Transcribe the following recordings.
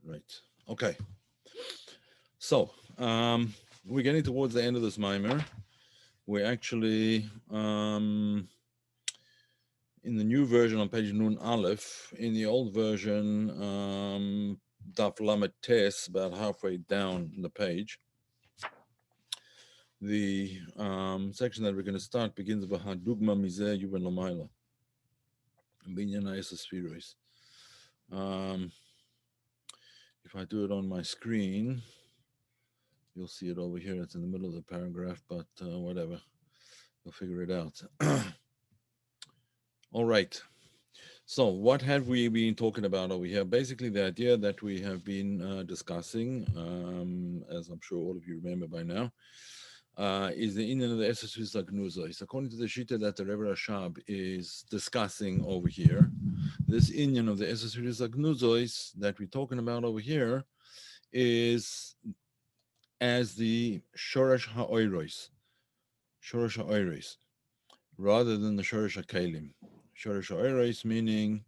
Right. Okay. So we're getting towards the end of this mimer. We're actually in the new version on page Nun Aleph. In the old version, Daf Lamed Tes, about halfway down the page. The section that we're going to start begins with Hadugma Mizeh Yuben Lomaila. Binyan Spherois. If I do it on my screen, you'll see it over here. It's in the middle of the paragraph, but whatever. We'll figure it out. All right. So what have we been talking about over here? Basically, the idea that we have been discussing, as I'm sure all of you remember by now, is the Inyan of the Eses Agnuza. It's according to the Shita that the Rebbe Rashab is discussing over here. This Inyan of the Eses Agnuzois that we're talking about over here is as the Shorash HaOirois, rather than the Shorash HaKelim. Shorash HaOirois meaning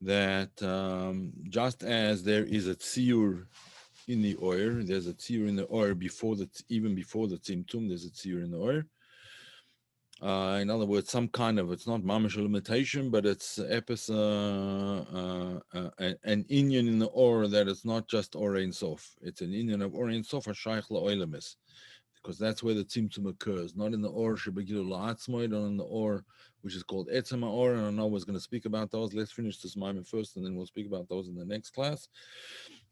that just as there is a tziyur in the oir, there's a tziyur in the oir even before the tzimtum, there's a tziyur in the oir. In other words, some kind of, it's not mamish limitation, but it's an inyan in the or that it's not just or ein sof. It's an inyan of or ein sof hashayich la'olemis, because that's where the tzimtzum occurs, not in the or shebegilu la'atzmoid, or in the or which is called etzema or. And I know I was going to speak about those. Let's finish this moment first, and then we'll speak about those in the next class.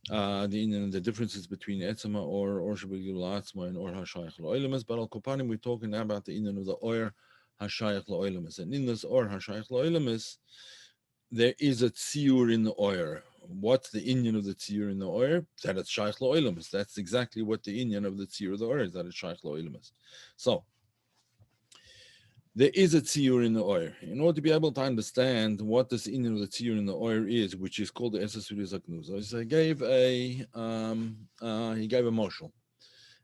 The differences between etzema or shebegilu la'atzmoid and or hashayich la'olemis. But al kopanim, we're talking now about the inyan of the or hashayich la'olemis, and in this or hashayich la'olemis, there is a tziyur in the oir. What's the inyan of the tziyur in the oir? That it's shaykh lo'olamus. That's exactly what the inyan of the tziyur of the oir is, that it's shaykh lo'olamus. So, there is a tziyur in the oir. In order to be able to understand what this inyan of the tziyur in the oir is, which is called the Esesuri Zaknuza, so he gave a moshel.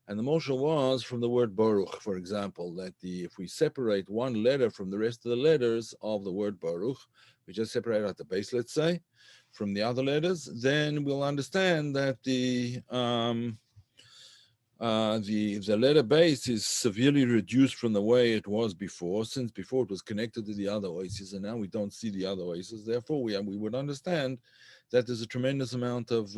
And the moshel was from the word Baruch, for example, that if we separate one letter from the rest of the letters of the word Baruch, we just separate out the base, let's say, from the other letters, then we'll understand that the letter base is severely reduced from the way it was before, since before it was connected to the other oases, and now we don't see the other oases. Therefore, we would understand that there's a tremendous amount of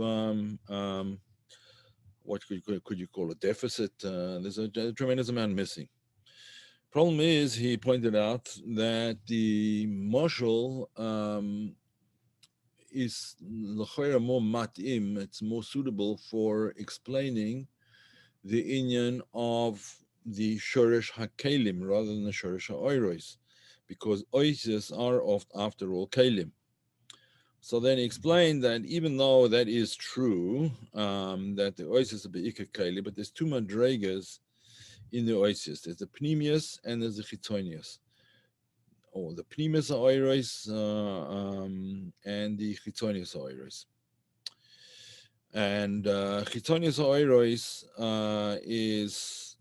what could you call a deficit? There's a tremendous amount missing. Problem is, he pointed out that the moshel is l'chayra more matim. It's more suitable for explaining the inyan of the shoresh hakelim rather than the shoresh ha'oiros, because oises are after all kelim. So then he explained that even though that is true, that the oasis are be'ikar keli, but there's two madregas in the oasis. There's the pneumius and there's the chitonius. Or the pneumius oiros and the chitonius oiros. And chitonius oiros is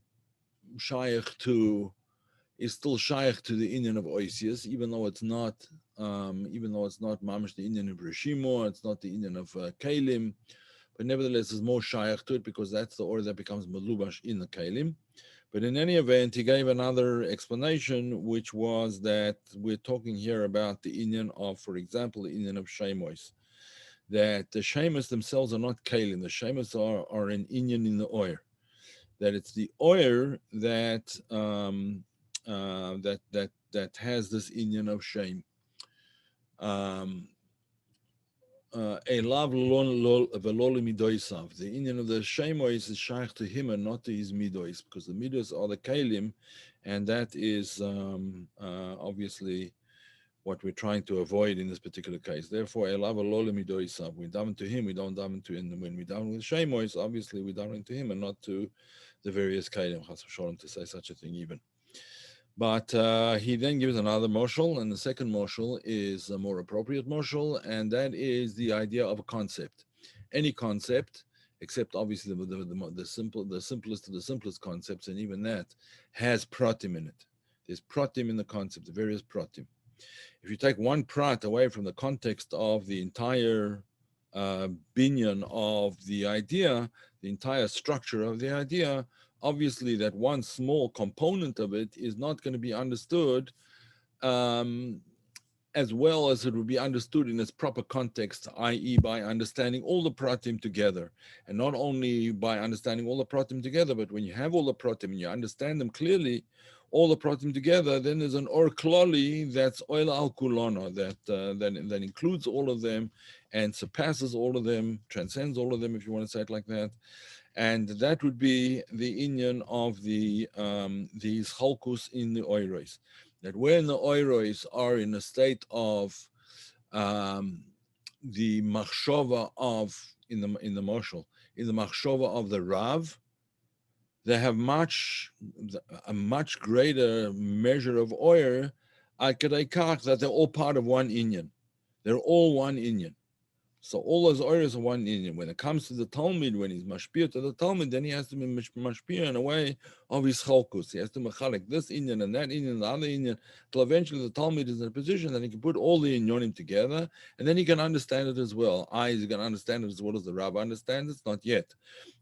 still shaykh to the inyan of oasis, even though it's not mamish the Indian of Rishimo, it's not the Indian of Kalim, but nevertheless it's more shaykh to it because that's the order that becomes Malubash in the Kalim. But in any event, he gave another explanation, which was that we're talking here about the Indian of, for example, the Indian of Shemois, that the Shemois themselves are not Kalim, the Shemois are an Indian in the oir, that it's the oir that that has this Indian of shame. A love veloli midoisav. The Indian of the shemois is shaykh to him and not to his midois, because the midois are the kalim, and that is obviously what we're trying to avoid in this particular case. Therefore, a love veloli midoisav. We daven to him, we don't daven to him. When we daven with shemois, obviously we daven to him and not to the various kalim. Chas v'sholom to say such a thing even. But he then gives another moshel, and the second moshel is a more appropriate moshel, and that is the idea of a concept. Any concept, except obviously the simplest of the simplest concepts, and even that has pratim in it. There's pratim in the concept, the various pratim. If you take one prat away from the context of the entire binyan of the idea, the entire structure of the idea, obviously that one small component of it is not going to be understood um, as well as it would be understood in its proper context, i.e., by understanding all the pratim together. And not only by understanding all the pratim together, but when you have all the pratim and you understand them clearly, all the pratim together, then there's an or klali that's oil al kulona, that includes all of them and surpasses all of them, transcends all of them, if you want to say it like that. And that would be the inyan of these chalkus in the oiros. That when the oiros are in a state of um, the machshava of in the marshal in the machshava of the Rav, they have a much greater measure of oil. That they're all part of one inyan. They're all one inyan. So all those oiros are one Indian. When it comes to the Talmud, when he's mashpia to the Talmud, then he has to be mashpia in a way of his chalkus. He has to machalik this Indian and that Indian and the other Indian, till eventually the Talmud is in a position that he can put all the Inyonim together, and then he can understand it as well. Is he can understand it as well as the Rav understands it? Not yet.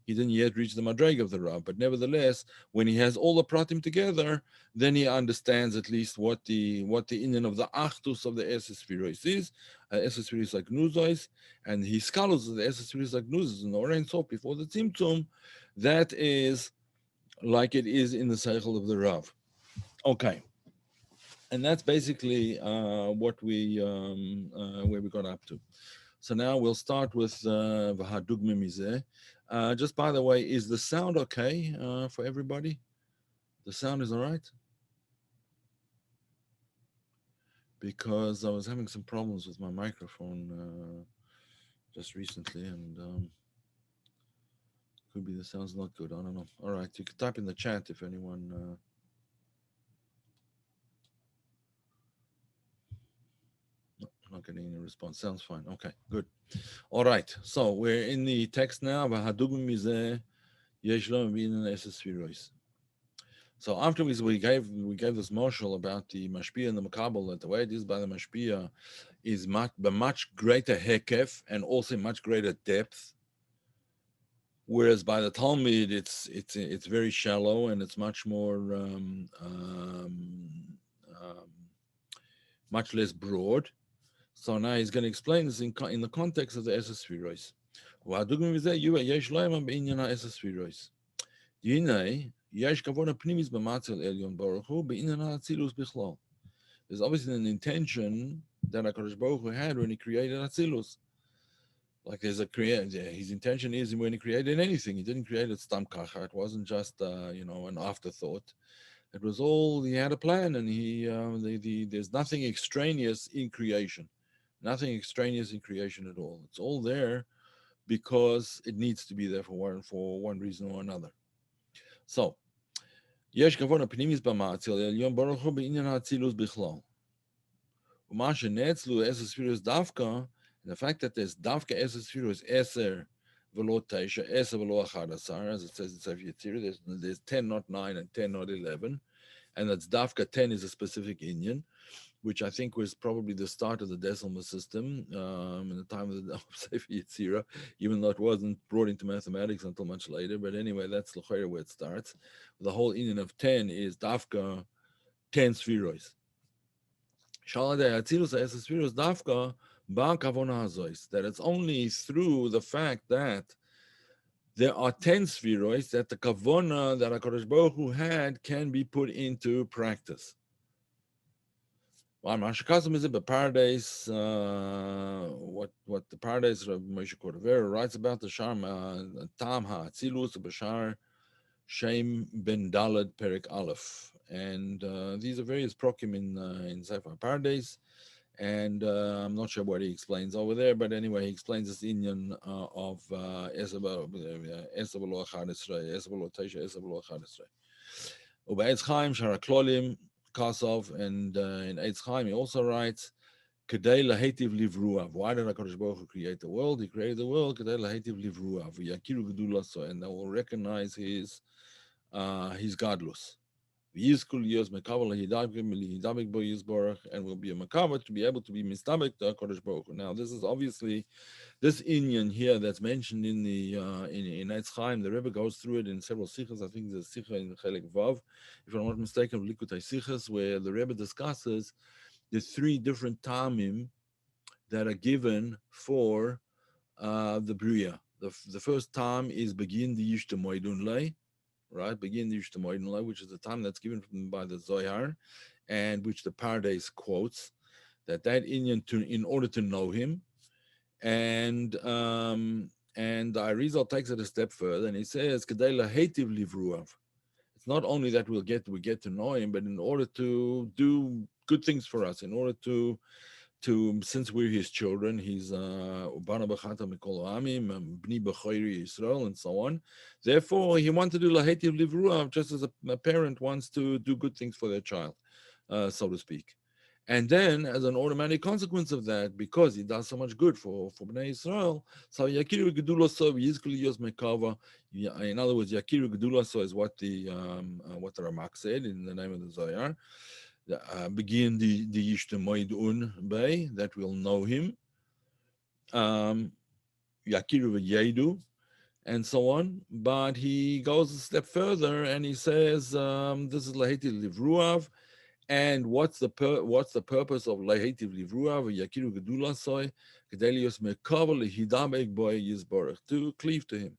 He didn't yet reach the madreg of the Rav, but nevertheless, when he has all the pratim together, then he understands at least what the Indian of the Achtus of the Eses Firois is. Eses Firois like Nuzois, and he scholars the Eses Firois like Nuzos in the Orein Sop before the Tzimtzum. That is like it is in the Seichel of the Rav. Okay, and that's basically what we where we got up to. So now we'll start with V'hadugme Mizeh. Just by the way, is the sound okay for everybody? The sound is all right? Because I was having some problems with my microphone just recently, and could be the sound's not good. I don't know. All right, you can type in the chat if anyone. No, not getting any response. Sounds fine. Okay, good. All right, so we're in the text now. V'hadugme Mizeh yesh lo mivin es sfiros. So afterwards, we gave this marshal about the mashpia and the makabel, that the way it is by the mashpia is much greater hekef and also much greater depth, whereas by the Talmud it's very shallow and it's much more um, much less broad. So now he's going to explain this in the context of the Esas Firois. There's obviously an intention that HaKadosh Baruch Hu had when he created Atzilus. Like his intention is when he created anything. He didn't create it stam kacha. It wasn't just an afterthought. It was all he had a plan, and there's nothing extraneous in creation, nothing extraneous in creation at all. It's all there because it needs to be there for one reason or another. So יש כבוד הפנימיס במעצל העליון ברוך הוא בעניין האצילוס בכלל. ומה שנאצלו עשר ספירוס דווקא, and the fact that there's דווקא עשר ספירוס 10 ולא 9, 10 ולא 11, as it says in Sefer Yetzirah, there's 10 not 9 and 10 not 11, and that's dafka 10 is a specific Indian, which I think was probably the start of the decimal system in the time of the Sefer Yetzirah, even though it wasn't brought into mathematics until much later. But anyway, that's where it starts. The whole Indian of 10 is dafka 10 spheroids. That it's only through the fact that there are 10 spheroids that the kavona that HaKadosh Baruch Hu had can be put into practice. Mashakazim is a paradise. What the paradise of Moshe Cordovero writes about the Sharm Tam HaAtzilus Bashar Shem Ben Dalad Perik Aleph, and these are various prokim in Sefer Paradise, and I'm not sure what he explains over there, but anyway, he explains this Indian of Esabel Achad Esrei, Esabel Teisha, Esabel Achad Esrei. Ube'etz Chaim Sharaklolim Kasov, and in Eitz Chaim he also writes, Kedei lahetiv livruav. Why did HaKadosh Baruch Hu create the world? He created the world, Kedei lahetiv livruav, Yakiru Gedulaso, and they will recognize his godless. V'yizkul yos mekabel hidabik bo yizborach, and will be a makabel to be able to be mistabek to HaKadosh Baruch Hu. Now, this is obviously this inyan here that's mentioned in the in Eitz Chaim. The Rebbe goes through it in several sichas. I think there's a sicha in Chelek Vav, if I'm not mistaken, Likutei Sichas, where the Rebbe discusses the three different tamim that are given for the bria. The first time is begin the yishta moidun lay, right? Begin the yishta moidun lay, which is the time that's given by the Zohar, and which the Pardes quotes that inyan to in order to know him, and the Arizal takes it a step further, and he says kedei lahetiv livruav. It's not only that we get to know him, but in order to do good things for us, in order to since we're his children, he's Ubana Bechata Mikol Amim, Bni B'Choiri Yisrael, and so on. Therefore, he wanted to lahetiv livruav, just as a parent wants to do good things for their child, so to speak. And then, as an automatic consequence of that, because he does so much good for Bnei Israel, so Yakiru Geduloso Yizkul Yos Mekava. In other words, Yakiru Geduloso is what the Ramak said in the name of the Zohar. Begin the Yishtem Un Bay, that will know him. Yakiru Yedu, and so on. But he goes a step further and he says, this is Laheti Livruav. And what's the purpose of Lahetiv Livrua Yakiru Gedulasoi Gedelius Mekabel Hidabek Boy Yizborach, to cleave to him?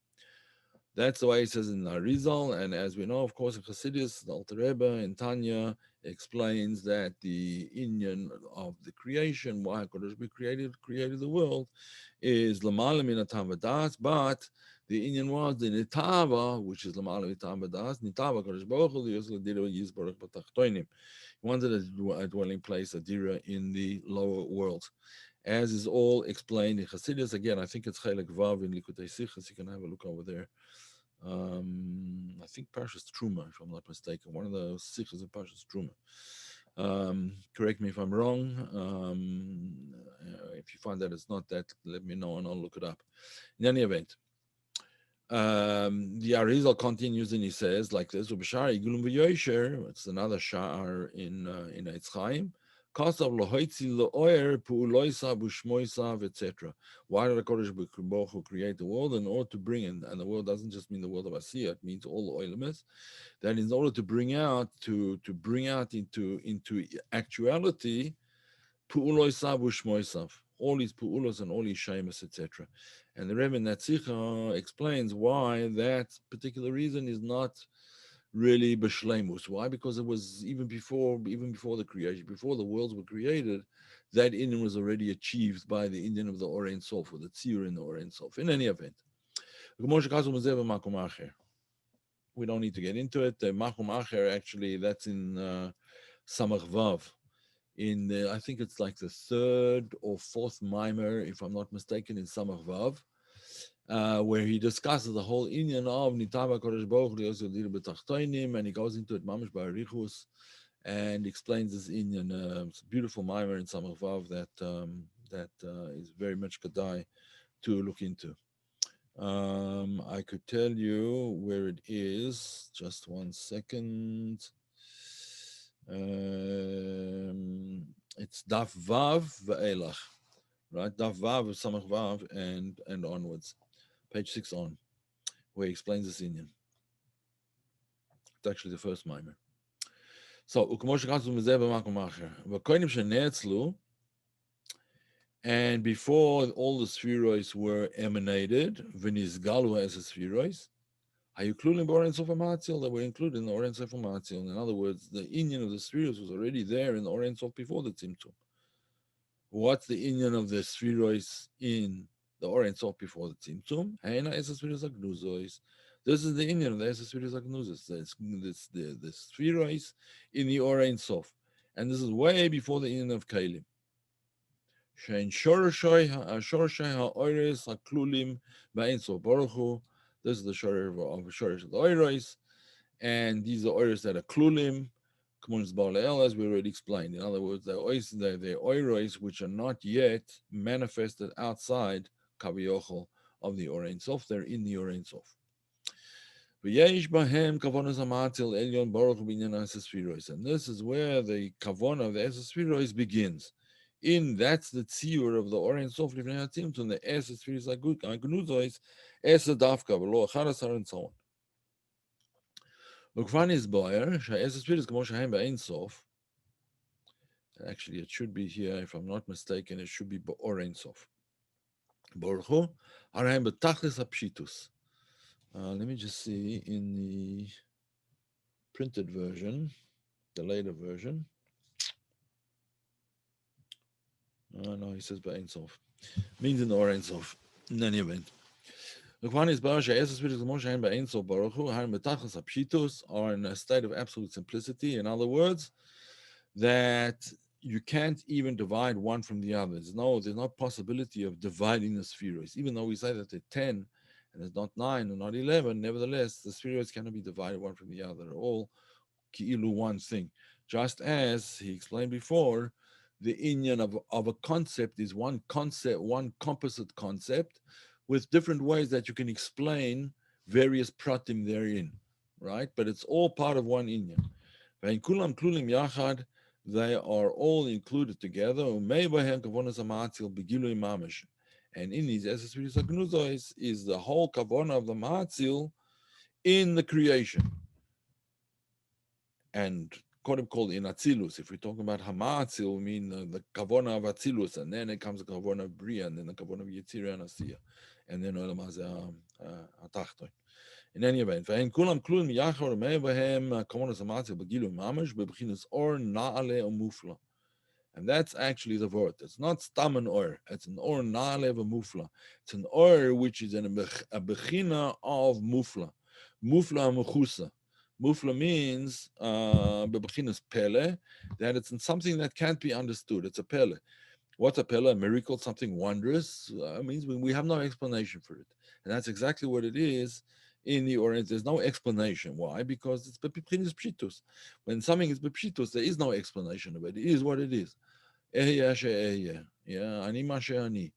That's the way it says in Arizal, and as we know, of course, in Chassidus, the Alter Rebbe in Tanya explains that the inyan of the creation, why HaKadosh Baruch created the world, is Lamala Min Atam V'das, but the inyan was the Nitava, which is Lamala Min Atam V'das, Nitava HaKadosh Baruch Hu Yosel Diro Yizborach B'tachtoinim. He wanted a dwelling place, a dira, in the lower world, as is all explained in Chassidus. Again, I think it's Chelek Vav in Likutei Sichas. You can have a look over there. I think Parshas Truma, if I'm not mistaken, one of the sikhs of Parshas Truma. Correct me if I'm wrong. If you find that it's not that, let me know and I'll look it up. In any event, the Arizal continues and he says like this: it's another sha'ar in Eitz Chaim. Kasav lohoitzi lo'oer pu'uloisav u'shmoisav, etc. Why did the Kodesh Baruch Hu create the world? In order to bring in, and the world doesn't just mean the world of Asiya; it means all the oilimus. That in order to bring out into actuality pu'uloisav u'shmoisav, all these pu'ulos and all these shemus, etc. And the Rebbe Natzicha explains why that particular reason is not really b'shleimus. Why? Because it was even before the creation, before the worlds were created, that Indian was already achieved by the Indian of the Orein Sof, or the Tzir in the Orein Sof. In any event, we don't need to get into it. The Makom Acher, actually, that's in Samach Vav. In I think it's like the third or fourth mimer, if I'm not mistaken, in Samach Vav, where he discusses the whole Inyan of Nitava Kodesh Baruch Hu, and he goes into it mamish ba'arichus and explains this Inyan. It's a beautiful mimer in Samach Vav that is very much kedai to look into. I could tell you where it is. Just one second. It's Daf Vav Ve'elach, right? Daf Vav, Samach Vav, and onwards. Page 6 on, where he explains this Indian. It's actually the first mimer. So, and before all the spheroids were emanated, Vinizgalu as a spheroids, that were included in the Oren Sefer Matzil. In other words, the Indian of the spheroids was already there in the Oren Sof before the Tzimtzum. What's the Indian of the spheroids in the Oren Sof before the Tzimtzum? This is the Indian of the Esespheres Agnuzis. This the spheroids in the Oren Sof. And this is way before the Indian of Kalim. Shein Shoroshai Ha'oires Haklulim Ba'in Sof Baruch Hu. This is the Shorosh of the Oires. And these are Oires that are Klulim, as we already explained. In other words, they're oiros which are not yet manifested outside Kaviochel of the Orein Sof. They're in the Orein Sof. V'yesh bahem kavonas hamatil elyon baruch binyan esesphiros. And this is where the kavon of the esesphiros begins. That's the tziyur of the Orient Sof Livnei HaTimtum, the esesphiros agnuzois, esedavka, v'lo achadasar, and so on. Ukvan is boyer, esesphiros kamo shehem ba'ein sof. Actually, it should be here, if I'm not mistaken, it should be Orient Sof. Baruch Hu, harayim betachlis hapshitus. Let me just see in the printed version, the later version. No, he says Ba'Ein Sof. Means in the Or Ein Sof. In any event. The Kwan is Baruch She'ez Spirit Moshe Ein Ba'Ein Sof Baruch Hu Har Metachas Hapshitus, are in a state of absolute simplicity. In other words, that you can't even divide one from the other. There's no possibility of dividing the spheroids. Even though we say that they're 10 and it's not 9 and not 11, nevertheless, the spheroids cannot be divided one from the other. They're all ki'ilu one thing. Just as he explained before, the inyan of a concept is one concept, one composite concept, with different ways that you can explain various pratim therein, right? But it's all part of one inyan. Ve'in kulam klulim yachad, they are all included together. Umei bahem kavonas hamatzil begilui mamish. And in these esesphiros hagnuzos is the whole kavona of the matzil in the creation. And Kodem called in Atzilus. If we're talking about Hamatzil, we mean the Kavona of Atzilus, and then it comes the Kavona of Bria, and then the Kavona of Yetzirah and Asiya, and then Olam Hazeh Atachton. In any event, Ve'en Kulam Klum Yachor Mevahem Kavonas Hamatzil Begilu Mamash Bebchinas Or Naale Umufla. And that's actually the word. It's not stam an or. It's an or naale mufla. It's an or which is a bechina of mufla. Mufla mechusa. Mufla means bebechinas pele, that it's in something that can't be understood. It's a pele. What's a pele? A miracle, something wondrous. Means we have no explanation for it. And that's exactly what it is in the Orient. There's no explanation. Why? Because it's bebechinas pshitus. When something is bepshitus, there is no explanation of it. It is what it is. Yeah, ani mashe ani.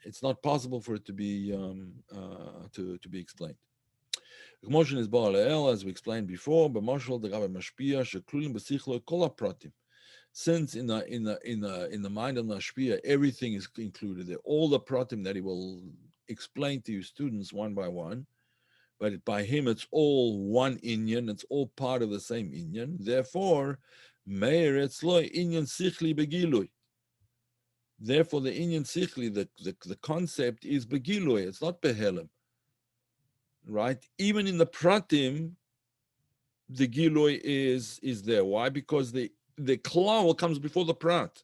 It's not possible for it to be to be explained. Motion is Baal as we explained before, but Marshal the Rabbi Mashpia sheklulim besichlo kol pratim. Since in the mind of Mashpia everything is included there, all the pratim that he will explain to you students one by one, but by him it's all one inyan, it's all part of the same inyan. Therefore, meir etzloi inyan sichli begilui. Therefore, the inyan sichli, the concept is begilui. It's not behelim, right? Even in the pratim, the gilui is there. Why? Because the klal comes before the prat.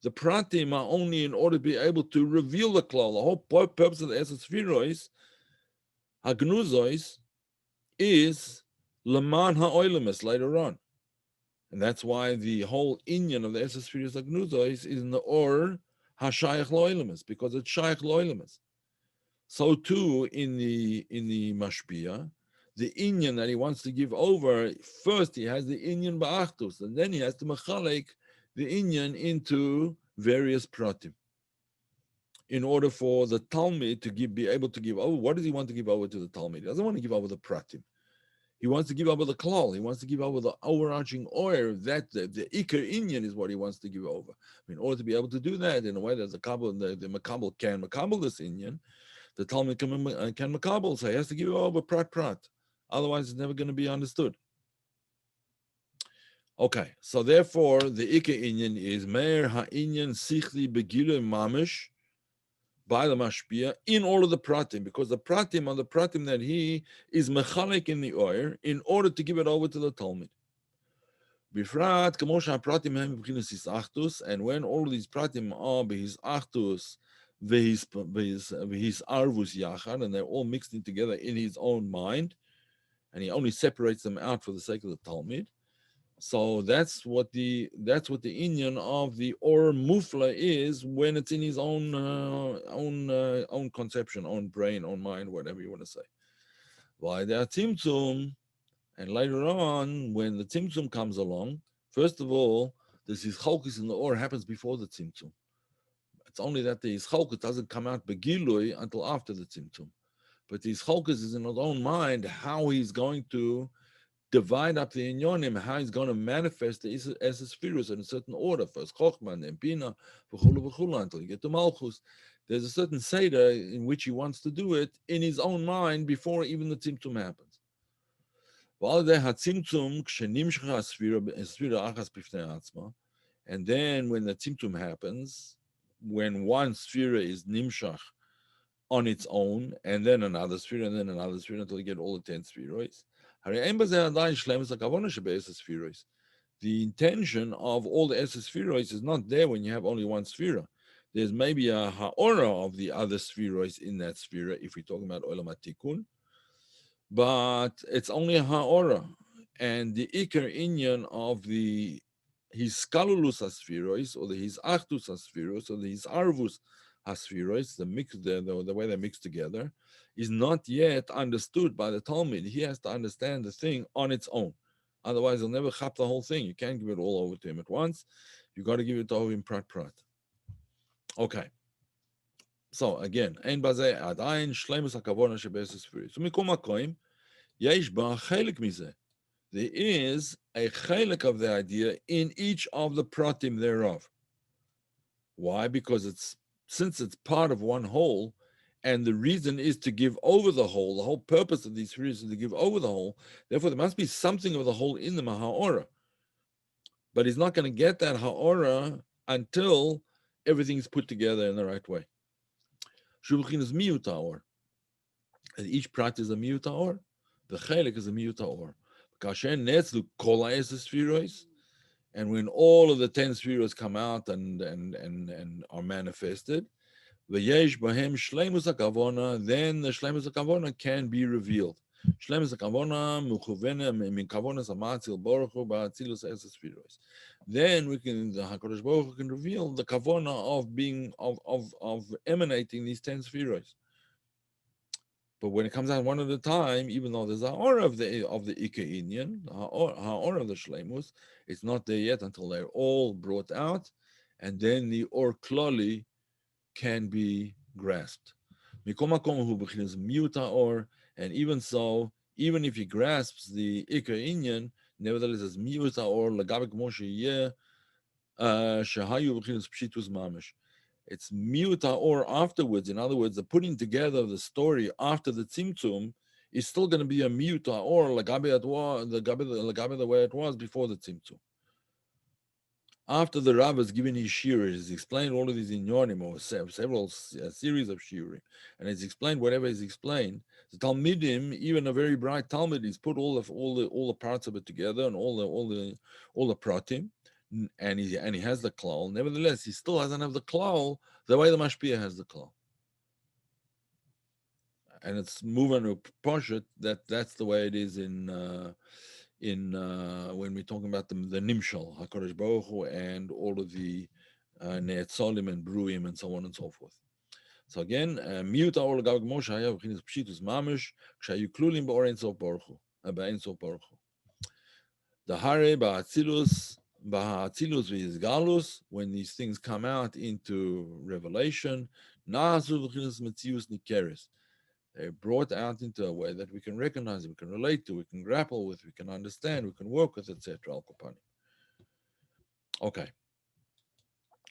The pratim are only in order to be able to reveal the klal. The whole purpose of the esesphiros, hagnuzois, is leman ha'oilemus later on. And that's why the whole inyan of the esesphiros hagnuzois is in the or hashayach loilemus, because it's shayach loilemus. So too in the mashpia, the inyan that he wants to give over, first he has the inyan ba'achtus, and then he has to machalek the inyan into various pratim. In order for the Talmud to be able to give over, what does he want to give over to the Talmud? He doesn't want to give over the pratim. He wants to give over the klal. He wants to give over the overarching oil. That the ikar inyan is what he wants to give over. In order to be able to do that in a way that the makabel can makabel this inyan, the Talmud can makabel, so he has to give over prat. Otherwise, it's never going to be understood. Okay, so therefore, the ikar inyan is meir ha'inyan sichli begilu mamish, by the mashpia in all of the pratim, because the pratim are the pratim that he is mechalek in the oil in order to give it over to the Talmud. Bifrat kamosha pratim hem b'chinas his achtus, and when all of these pratim are his achtus, his arvus yachad, and they're all mixed in together in his own mind, and he only separates them out for the sake of the Talmud. So that's what the inyan of the or mufla is when it's in his own conception, own brain, own mind, whatever you want to say. Why there are tzimtzum, and later on when the tzimtzum comes along, first of all, this chalkis in the or happens before the tzimtzum. It's only that the chalkis doesn't come out begilui until after the tzimtzum. But his focus is in his own mind how he's going to divide up the inyonim, how he's going to manifest the as a spheres in a certain order. First Chochman, then Bina, v'chulu v'chulu, until you get to Malchus. There's a certain Seder in which he wants to do it in his own mind before even the Tzimtzum happens. And then when the Tzimtzum happens, when one sphere is nimshach on its own, and then another sphere, and then another sphere, until you get all the 10 spheroids. The intention of all the spheroids is not there when you have only one sphere. There's maybe a ha'ora of the other spheroids in that sphere, if we're talking about Olam HaTikun, but it's only a ha'ora. And the Iker Inyan of the his skalulus aspherois, or the his achtus aspherois, or the his arvus aspherois, the way they mix together, is not yet understood by the Talmud. He has to understand the thing on its own. Otherwise, he'll never chap the whole thing. You can't give it all over to him at once. You got to give it over in prat prat. Okay. So again, ein bazeh adayin shleimus hakavona shebes aspherois. So mikom hakoim yesh ba chelik mizeh. There is a chelik of the idea in each of the pratim thereof. Why? Because since it's part of one whole, and the reason is to give over the whole purpose of these three is to give over the whole, therefore there must be something of the whole in the ha'ora. But he's not going to get that ha'ora until everything's put together in the right way. Shulchin is miyut ha'or. And each prat is a miyut ha'or. The chelik is a miyut ha'or. And when all of the 10 spheres come out and are manifested, then the shleimus hakavona can be revealed. Shleimus hakavona mukuvena min kavonas hamatzil baruch hu ba'atzilus es spheres. Then the Hakadosh Baruch Hu can reveal the kavona of being of emanating these 10 spheres. But when it comes out one at a time, even though there's a aura of the Ika Inyan, aura of the Shleimus, it's not there yet until they're all brought out, and then the Or Kloli can be grasped. And even so, even if he grasps the Ika Inyan, nevertheless, as Miuta or Lagabik Moshe Yeh, Shahayu B'chinas Pshitus Mamish. It's miuta or afterwards. In other words, the putting together of the story after the tzimtzum is still going to be a miuta or lagabe the way it was before the tzimtzum. After the Rav has given his shiur, he's explained all of these inyonim or several series of shiurim, and he's explained whatever he's explained. The Talmidim, even a very bright Talmud, he's put all the parts of it together and all the pratim. And he has the klal. Nevertheless, he still doesn't have the klal the way the mashpia has the klal. And it's moving to poshet that's the way it is in when we're talking about the nimshal Hakadosh Baruch Hu and all of the ne'etzolim and bruim and so on and so forth. So again, miut ha'or l'gavik Moshe hayav b'chinas pshitus mamish kshayu klulim ba'or ein sof baruch hu ba'ein sof baruch hu. The hare ba'atzilus v'yizgalus, when these things come out into revelation, they're brought out into a way that we can recognize, we can relate to, we can grapple with, we can understand, we can work with, etc. Okay.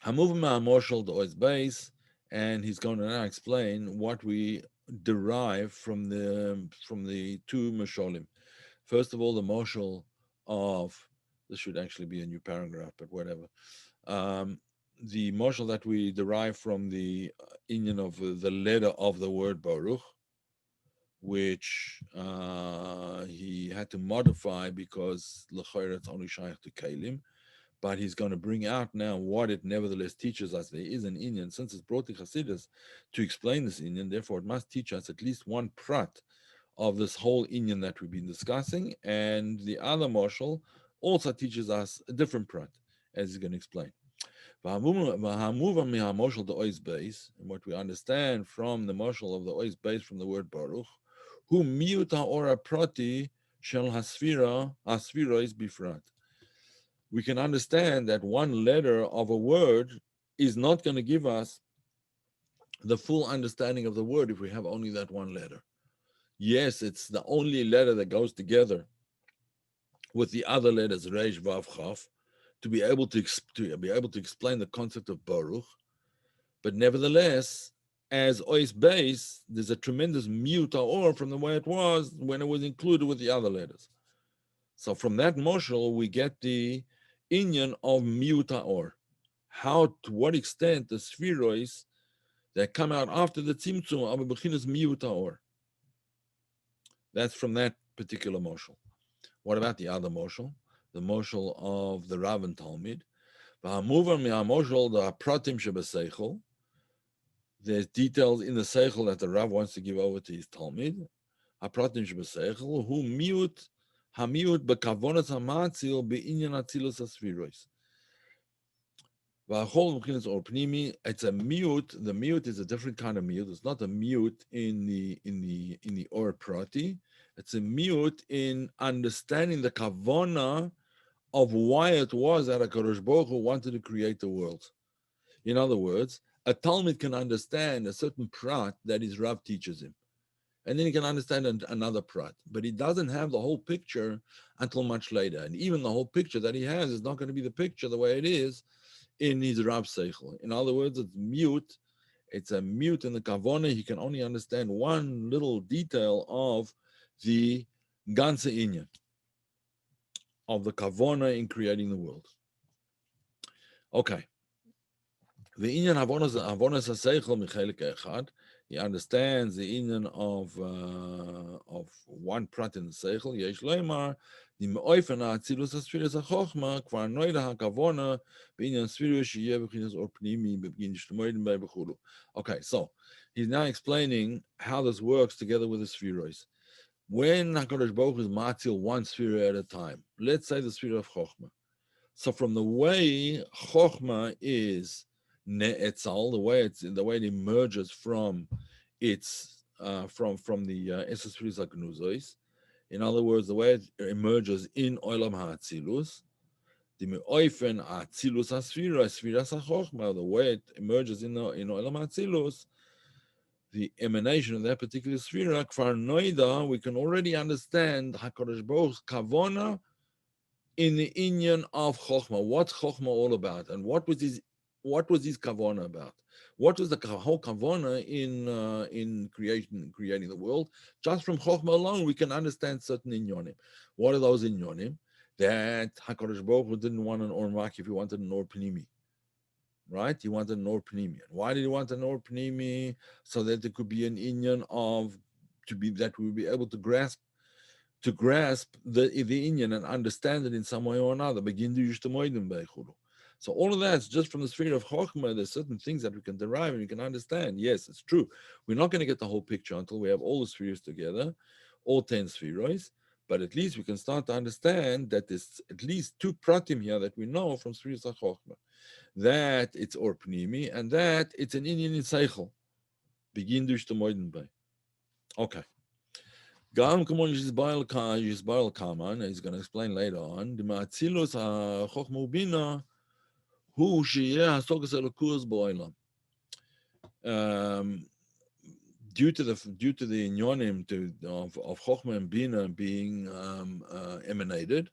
Hamuvim ha'moshel the Ayin Beis, and he's going to now explain what we derive from the two masholim. First of all, the moshel of, this should actually be a new paragraph, but whatever. The moshel that we derive from the inyan of the letter of the word Baruch, which he had to modify because l'chayr it's only shaykh to Kalim, but he's going to bring out now what it nevertheless teaches us. There is an inyan, since it's brought to Chassidus to explain this inyan, therefore it must teach us at least one prat of this whole inyan that we've been discussing, and the other marshal also teaches us a different prat, as he's going to explain. And what we understand from the marshal of the Ayin Beis from the word Baruch, who miuta ora prati shel hasfira is bifrat. We can understand that one letter of a word is not going to give us the full understanding of the word if we have only that one letter. Yes, it's the only letter that goes together with the other letters Reish Vav Chaf to be able to be able to explain the concept of Baruch. But nevertheless, as Ayin Beis, there's a tremendous mute or from the way it was when it was included with the other letters. So from that moshel, we get the inyan of mute or. How, to what extent the spheroids that come out after the tzimtzum of a bechinas mute or. That's from that particular moshel. What about the other moshel? The moshel of the Rav and Talmud. The pratim shebaseichel. There's details in the seichel that the Rav wants to give over to his Talmud. Hapratim shebaseichel hu miut hamiut bekavonas hamatzil beinyan atzilus asvirois. It's a mute. The mute is a different kind of mute. It's not a mute in the or prati. It's a mute in understanding the kavona of why it was that HaKadosh Baruch Hu wanted to create the world. In other words, a Talmud can understand a certain prat that his Rav teaches him. And then he can understand another prat. But he doesn't have the whole picture until much later. And even the whole picture that he has is not going to be the picture the way it is in his Rav Seichel. In other words, it's mute. It's a mute in the Kavona. He can only understand one little detail of the Ganze Inyan, of the Kavona in creating the world. Okay. The Inyan Havonas HaSeichel Michelik Echad. He understands the Inyan of one prat in the Seichel. Yesh Leimar, the Me'oifen HaAtzilus HaSfiris HaChochma, Kvar Noida HaKavona, B'Inyan Sfiris Sheyeh B'chinas Or Pnimi, B'B'gin Shtemoidim Bei B'chulu. Okay, so he's now explaining how this works together with the Sfiros. When HaKadosh Baruch Hu is Matzil one Sfira at a time, let's say the Sfira of Chochma. So from the way Chochma is Ne'etzal, the way it emerges from its from the Eses Friz HaGnuzois, in other words, the way it emerges in Olam HaAtzilus, the Me'oifen Atzilus HaSfira, Sfiras HaChochma, the way it emerges in Olam HaAtzilus, the emanation of that particular Sfira, Kfar Noida, we can already understand HaKadosh Baruch's Kavona in the inyan of Chochmah. What's Chochmah all about? And what was his kavana about? What was the whole kavana in creating the world? Just from Chochmah alone, we can understand certain inyonim. What are those inyonim? That HaKadosh Baruch Hu didn't want an Or Makif, he wanted an Or Pnimi. Right? He wanted an Or Pnimi. Why did he want an Or Pnimi? So that there could be an inyan of, that we would be able to grasp the Indian and understand it in some way or another. So all of that's just from the sphere of Chokhmah. There's certain things that we can derive and we can understand. Yes, it's true. We're not going to get the whole picture until we have all the spheres together, all 10 spheroids, but at least we can start to understand that there's at least two pratim here that we know from spheres of Chokhmah. That it's Or Pnimi and that it's an Indian in Seichel. Begin durch the Moidenbei. Okay. Gam Kamon Yisbail Kaman, he's going to explain later on, the Matzilus HaChochma Ubina, Hu Sheyeh HaSogas Elokus Bo'olam. Due to the inyonim of Chochma and Bina being emanated,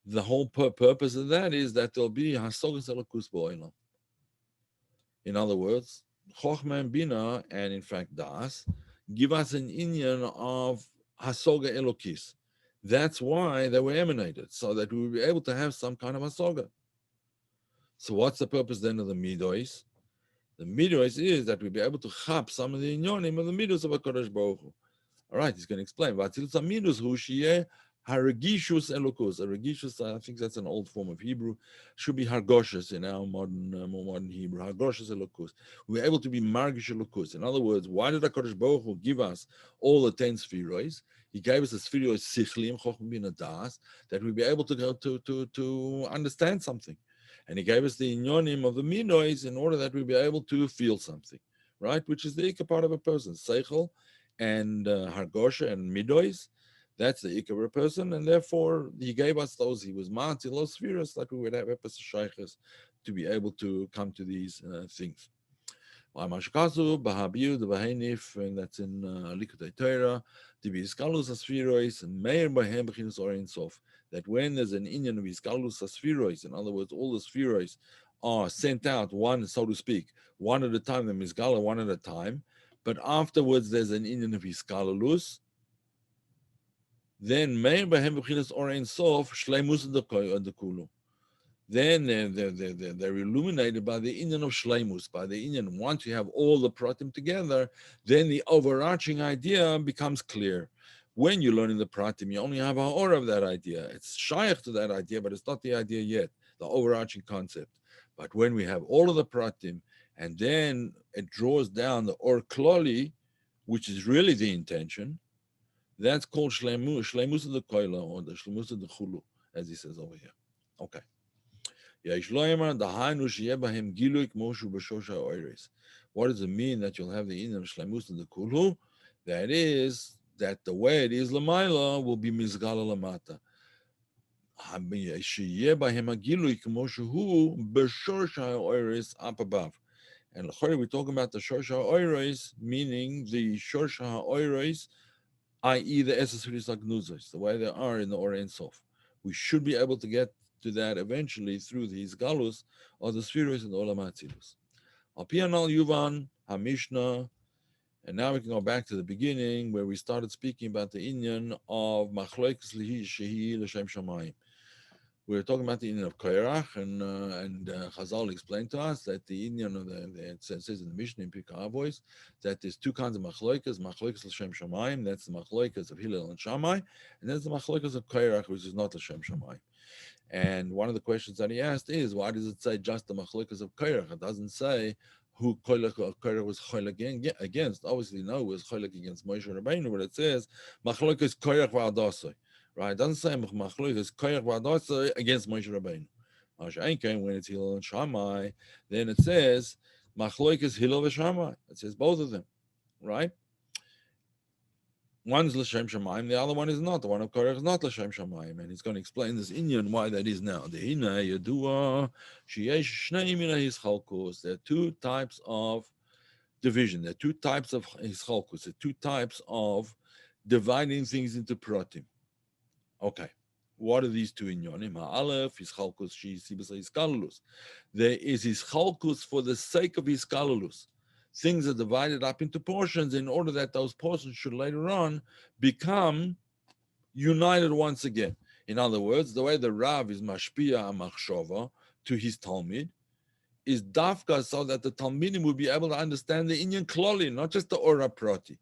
the whole purpose of that is that there'll be HaSogas Elokus Bo'olam. In other words, Chochma and Bina, and in fact Das, give us an inyan of Hasoga Elokis. That's why they were emanated, so that we will be able to have some kind of Hasoga. So what's the purpose then of the Midois? The Midois is that we'll be able to chap some of the inyonim of the Midos of HaKadosh Baruch Hu. All right, he's going to explain. V'atzilus hamidus hu sheyeh haragishus elokus. Haragishus, I think that's an old form of Hebrew. Should be hargoshes in our more modern Hebrew. Hargoshes elokus. We're able to be margish elokus. In other words, why did HaKadosh Baruch Hu give us all the 10 spheroids? He gave us the spheroids sichlim, chochmah bina das, that we'll be able to go to understand something. And he gave us the inyonim of the midois in order that we'll be able to feel something, right? Which is the ikka part of a person, seichel and Hargosha and Midois. That's the Ikar of a person, and therefore he gave us those. He was Ma'atil los spheres, like we would have Epes Shayches to be able to come to these things. Mashkasu, Bahabiu, the Bahanif, and that's in Likutei Torah, the Biskalus Asfirois, Meir Bahem Bechinus Orin Sof, that when there's an Indian of Biskalus Asfirois, in other words, all the Spherois are sent out, one, so to speak, one at a time, the Misgala, one at a time, but afterwards there's an Indian of Biskalus, then Meir Bahem Bechinus Orin Sof, Shleimus the Kulu. Then they're illuminated by the Indian of Shleimus, by the Indian. Once you have all the pratim together, then the overarching idea becomes clear. When you're learning the pratim, you only have a aura of that idea. It's shaykh to that idea, but it's not the idea yet, the overarching concept. But when we have all of the pratim, and then it draws down the or kloli, which is really the intention, that's called shleimus, shleimus of the koila, or the shleimus of the chulu, as he says over here. Okay. What does it mean that you'll have the Indian of Shleimus and the Kulhu? That is, that the way it is Lamaila will be Mizgala Lamata. Up above. And we're talking about the Shorsha Oiris, meaning the Shorsha Oiris, i.e., the Esesris Agnuzos, the way they are in the Or Ein Sof. We should be able to get to that eventually through these galus or the spheres and Olam Atzilus. Alpianal Yuvan, Hamishna, and now we can go back to the beginning where we started speaking about the Inyan of Machloekes Shehi L'Shem Shamayim. We were talking about the Inyan of Koirach, and Chazal explained to us that the Inyan of it says in the Mishnah in Pirkei Avos that there's two kinds of Machloekes L'Shem Shamayim, that's the Machloekes of Hillel and Shammai, and there's the Machloekes of Koirach, which is not L'Shem Shamayim. And one of the questions that he asked is, why does it say just the Machloekes of Koirach? It doesn't say who Koirach was Choylek against. Obviously, no, it was Choylek against Moshe Rabbeinu, but it says Machloekes Koirach v'Adasai. Right? It doesn't say Machloekes Koirach v'Adasai against Moshe Rabbeinu. When it's Hillel and Shammai, then it says Machloekes Hillel v'Shammai. It says both of them, right? One is L'Shem Shamayim, the other one is not. The one of Korach is not L'Shem Shamayim, and he's going to explain this Inyan why that is now. The Hina Yadua Sheyesh Shnei Mina Hischalkus. There are two types of division. There are two types of Hischalkus. There are two types of dividing things into pratim. Okay. What are these two inyanim? Ha'alef, Hischalkus, She'isibasa Hiskalulus. There is Hischalkus for the sake of Hiskalulus. Things are divided up into portions in order that those portions should later on become united once again. In other words, the way the Rav is mashpia machshova to his Talmud is dafka so that the Talmidim will be able to understand the Inyan Kloli, not just the Ora Prati,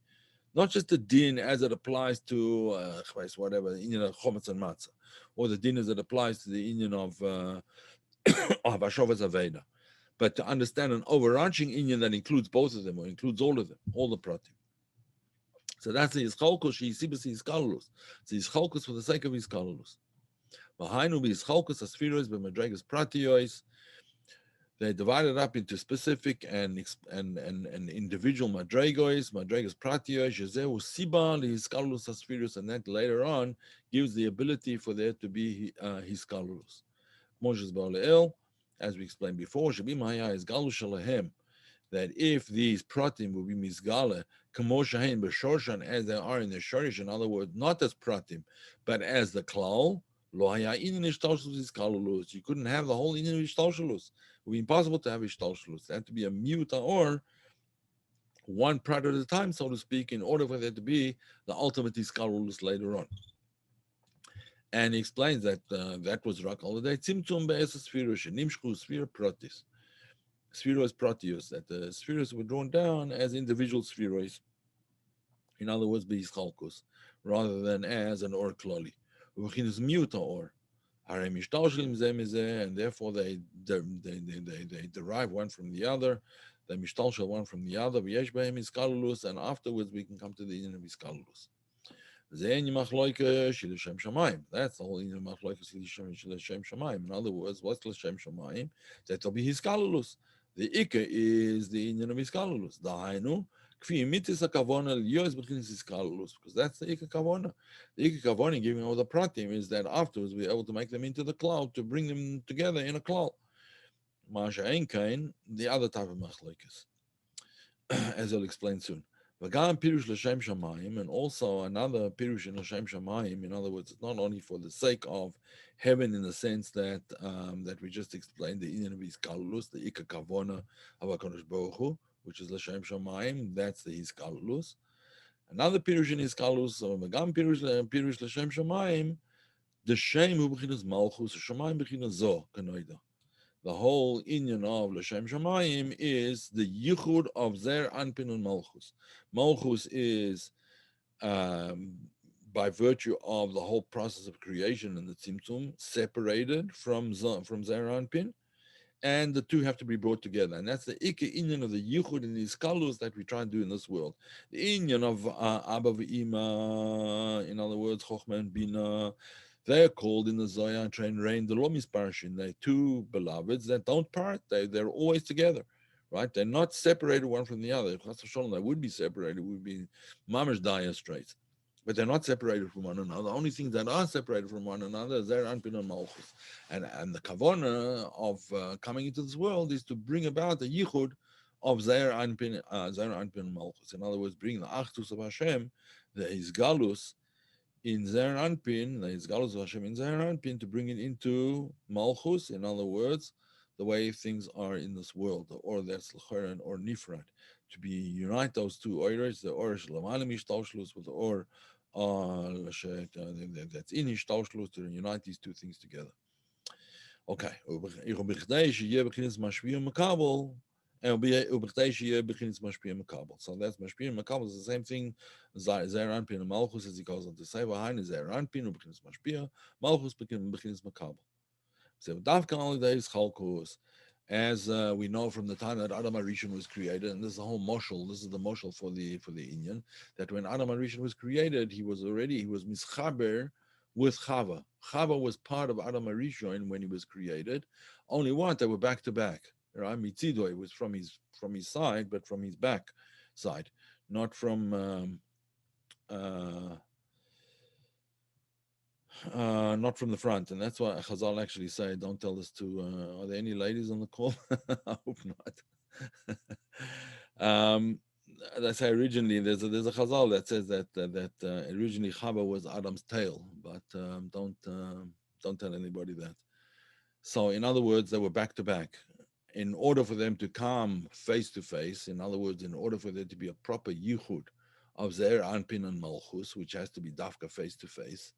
not just the din as it applies to whatever, the Inyan of Chometz and Matzah, or the din as it applies to the Inyan of Hashovas Aveda. But to understand an overarching Inyan that includes both of them, or includes all of them, all the pratim. So that's the Yischalkus, She'isibas Yiskalulus. It's the Yischalkus for the sake of Yiskalulus. V'hainu b'Yischalkus asfiros b'madregas pratiyos. They divided up into specific and individual madregos pratiyos, Yezehu Siba Yiskalulus asfiros, and that later on gives the ability for there to be Yiskalulus. Moshe's Ba'aleel, as we explained before, Shabim Haya is Galu Shalahem, that if these pratim will be misgala, kamoshahin b'shorshan, as they are in the shorish, in other words, not as pratim, but as the klal, lo haya inin ishtalshalus iskalulus. You couldn't have the whole inin ishtalshalus. It would be impossible to have ishtalshalus. It had to be a mute or one prat at a time, so to speak, in order for there to be the ultimate iskalulus later on. And he explains that that was rak holiday. Tzimtzum be'esas sfirush, nimshchu sfir pratis. Spheros pratios, that the spheros were drawn down as individual spheros. In other words, b'yischalkus, rather than as an or klali. V'chinas miuta or. And therefore they derive one from the other. They mishtalshel one from the other. V'yesh b'hem iskalulus, and afterwards we can come to the union of iskalulus. That's the whole in L'Shem Shamayim. In other words, what's L'Shem Shamayim? That will be Hiskalulus. The Ika is the union of Hiskalulus. Dahainu, Kfi Mitis Kavona Liyos B'chinis Hiskalulus, because that's the Ika Kavona. The Ika Kavona, giving all the pratim, is that afterwards we're able to make them into the cloud, to bring them together in a cloud. Masha Einkain, the other type of Machlekes. as I'll explain soon. V'gam pirush l'shem shamayim, and also another pirush in l'shem shamayim. In other words, it's not only for the sake of heaven in the sense that that we just explained, the inyan of hiskalulus, the ikka kavona of HaKadosh Baruch Hu, which is l'shem shamayim, that's the hiskalulus. Another pirush in hiskalulus, so v'gam pirush l'shem shamayim, the shem hu b'chinas malchus, shamayim b'chinas zo, kanoida. The whole inyan of L'Shem Shamayim is the yichud of Zer Anpin and Malchus. Malchus is by virtue of the whole process of creation and the Tzimtzum separated from Zer Anpin, and the two have to be brought together. And that's the Ike inyan of the yichud and the iskalus that we try and do in this world. The inyan of Abba v'Ima, in other words, Chochmah and Bina, they're called in the Zohar train rain the Lomis Parshin. They're two beloveds that don't part. They're always together, right? They're not separated one from the other. If they would be separated, would be mamish dire straits. But they're not separated from one another. The only things that are separated from one another is their Anpin and Malchus. And the kavana of coming into this world is to bring about the yichud of Zair Anpin and Malchus. In other words, bring the Achtus of Hashem, the Izgalus, in Zer Anpin, the Izgalus of Hashem in Zer Anpin, to bring it into Malchus, in other words, the way things are in this world, the or that's L'choran or Nifrat, to be unite those two oires, the or Shlamalim Ishtalshlus with the or that's in Ishtalshlus, to unite these two things together. Okay. And so that's Mashpia Makabel is the same thing. Zeranpin and Malchus, as he goes on to say, Vahain is Zeranpin, Ubekins Mashpia, Malchus Bekins Makabel. So Dafka only days Chalkos, as we know from the time that Adam Arishon was created, and this is the whole moshel. This is the moshel for the Inyan, that when Adam Arishon was created, he was mischaber with Chava. Chava was part of Adam Arishon when he was created. Only one, they were back to back. Right? Mitzido, it was from his side, but from his back side, not from not from the front. And that's why Chazal actually say, don't tell this to, are there any ladies on the call? I hope not. They say originally, there's a Chazal that says that originally Chava was Adam's tail, but don't tell anybody that. So in other words, they were back to back. In order for them to come face to face, in other words, in order for there to be a proper yichud of Zer Anpin and Malchus, which has to be dafka face to face,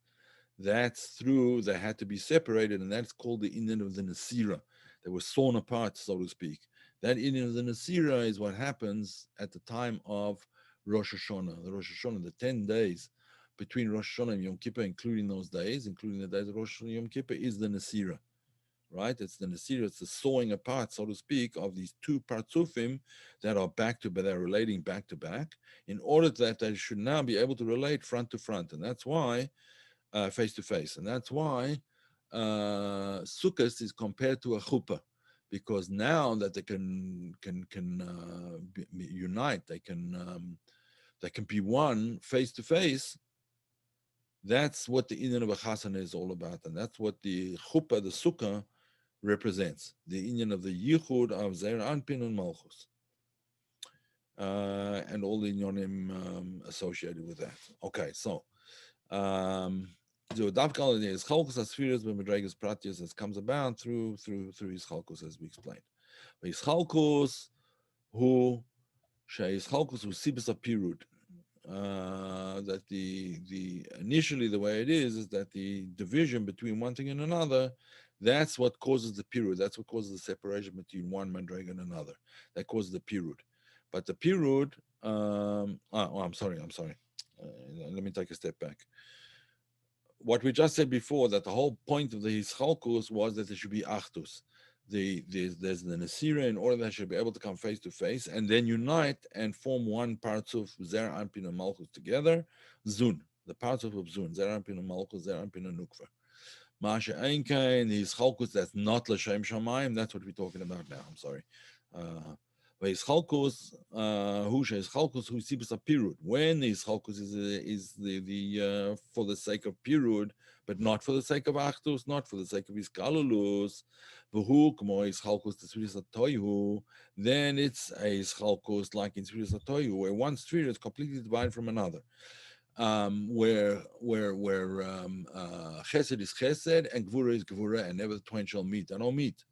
that's through, they had to be separated, and that's called the inyan of the Nasira. They were sawn apart, so to speak. That inyan of the Nasira is what happens at the time of Rosh Hashanah. The Rosh Hashanah, the 10 days between Rosh Hashanah and Yom Kippur, including those days, including the days of Rosh Hashanah and Yom Kippur, is the Nasira. Right? It's the Nasir, it's the sawing apart, so to speak, of these two partsufim that are they're relating back to back, in order that they should now be able to relate front to front. And that's why, face to face. And that's why Sukkot is compared to a chuppah, because now that they can unite, they can be one face to face. That's what the inyan of a chasana is all about, and that's what the chuppah, the sukkah, represents, the inyan of the yichud of Zer Anpin and Malchus, and all the inyanim associated with that. Okay, so the Davkal is Chalkus Asfiras b'Medregas Pratius, as comes about through his Chalkus, as we explained. His Chalkus who Shei's Chalkus who Sibis Apirud. That the initially the way it is that the division between one thing and another, that's what causes the pirud. That's what causes the separation between one mandrega and another. That causes the pirud. But the pirud, I'm sorry. Let me take a step back. What we just said before, that the whole point of the Hischalkus was that there should be Achtus. There's the Nasira, in order that they should be able to come face to face and then unite and form one parts of Zer Anpin and Malchus together. Zun, the parts of Zun, Zer Anpin and Malchus, Zer Anpin and Nukva. Masha Einkein, his Chalkus, that's not L'Shem Shamayim, that's what we're talking about now. I'm sorry. V'Yischalkus, who she'Yischalkus who sibus a pirud. When the Yischalkus is the for the sake of pirud, but not for the sake of achdus, not for the sake of iskalulus, v'hu k'mo Yischalkus t'sfiris atoyu, then it's a Yischalkus like in t'sfiris atoyu, where one sphere is completely divided from another. Where chesed is chesed and gvura is gvura, and never the twain shall meet. They don't meet.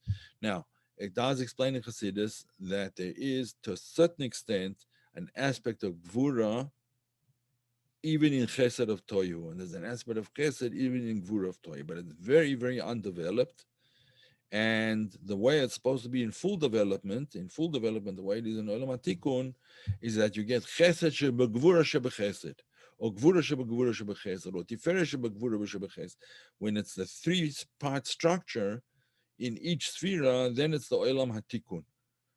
Now, it does explain in Chassidus that there is, to a certain extent, an aspect of gvura even in chesed of toyu, and there's an aspect of chesed even in gvura of toyu, but it's very, very undeveloped. And the way it's supposed to be in full development, the way it is in Olam HaTikun, is that you get chesed shebegvura shebechesed, or gvura shebegvura shebechesed, or tiferet shebegvura shebechesed. When it's the three-part structure in each sphera, then it's the Olam HaTikun.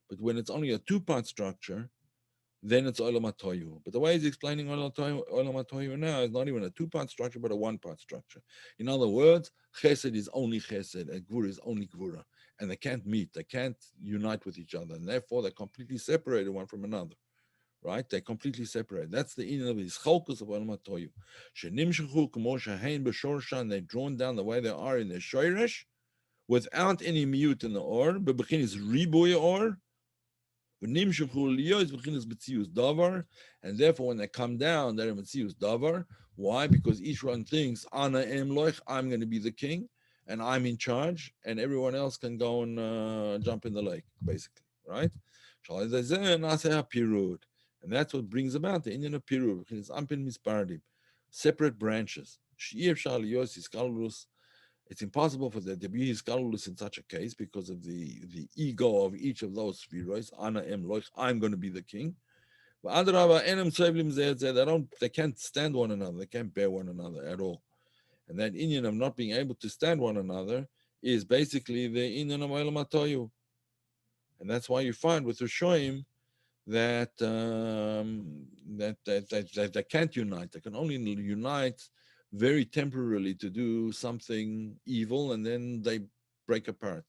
But when it's only a two-part structure, then it's Olam HaToyu. But the way he's explaining Olam HaToyu now is not even a two-part structure, but a one-part structure. In other words, Chesed is only Chesed, and Gvura is only Gvura. And they can't meet, they can't unite with each other, and therefore they're completely separated one from another. Right? They're completely separated. That's the inner of his chalkus of Olam HaToyu. Shenimshechu k'mo shehein b'shorshan, they're drawn down the way they are in their shoresh, without any mute in the or, bebechin is riboy or, and therefore, when they come down, they're Metzius Davar. Why? Because each one thinks, Ana em loich, I'm going to be the king, and I'm in charge, and everyone else can go and jump in the lake, basically, right? And that's what brings about the Indian of Pirud, separate branches. It's impossible for there to be hiskalulus in such a case because of the ego of each of those spheroids. Ana em loich, I'm going to be the king. But they can't stand one another. They can't bear one another at all. And that Indian of not being able to stand one another is basically the Indian of Olam HaToyu. And that's why you find with Rishoim that, that they can't unite. They can only unite very temporarily to do something evil, and then they break apart.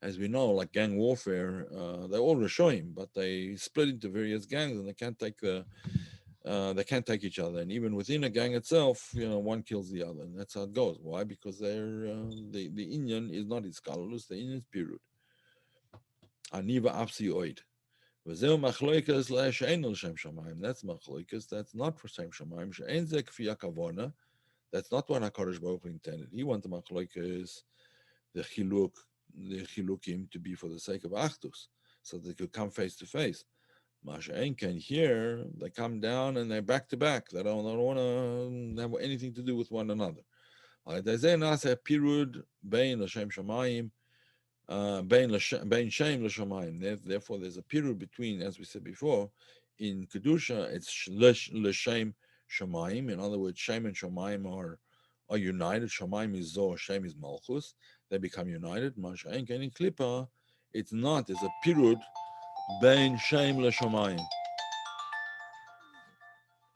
As we know, like gang warfare, they're all Rishoim, but they split into various gangs, and they can't take each other. And even within a gang itself, one kills the other, and that's how it goes. Why? Because the Indian is not Iskalus, the Indian is Pirud. Aniva Apsi Oid. That's machloikas, that's not for Shem Shemaim. She'en ze kfi hakavona. That's not what HaKadosh Baruch Hu intended. He wanted machloikas, the chilukim, to be for the sake of achdus, so they could come face to face. Masha'en can here, they come down and they're back to back. They don't want to have anything to do with one another. Pirud bein l'shem Shemaim. Therefore, there's a period between, as we said before, in Kedusha, it's l'shem shamayim. In other words, Shem and Shamayim are united. Shamayim is Zoh, Shem is Malchus. They become united. Masha'en ken in Klippa, it's not. There's a period bein Shem l'shamayim.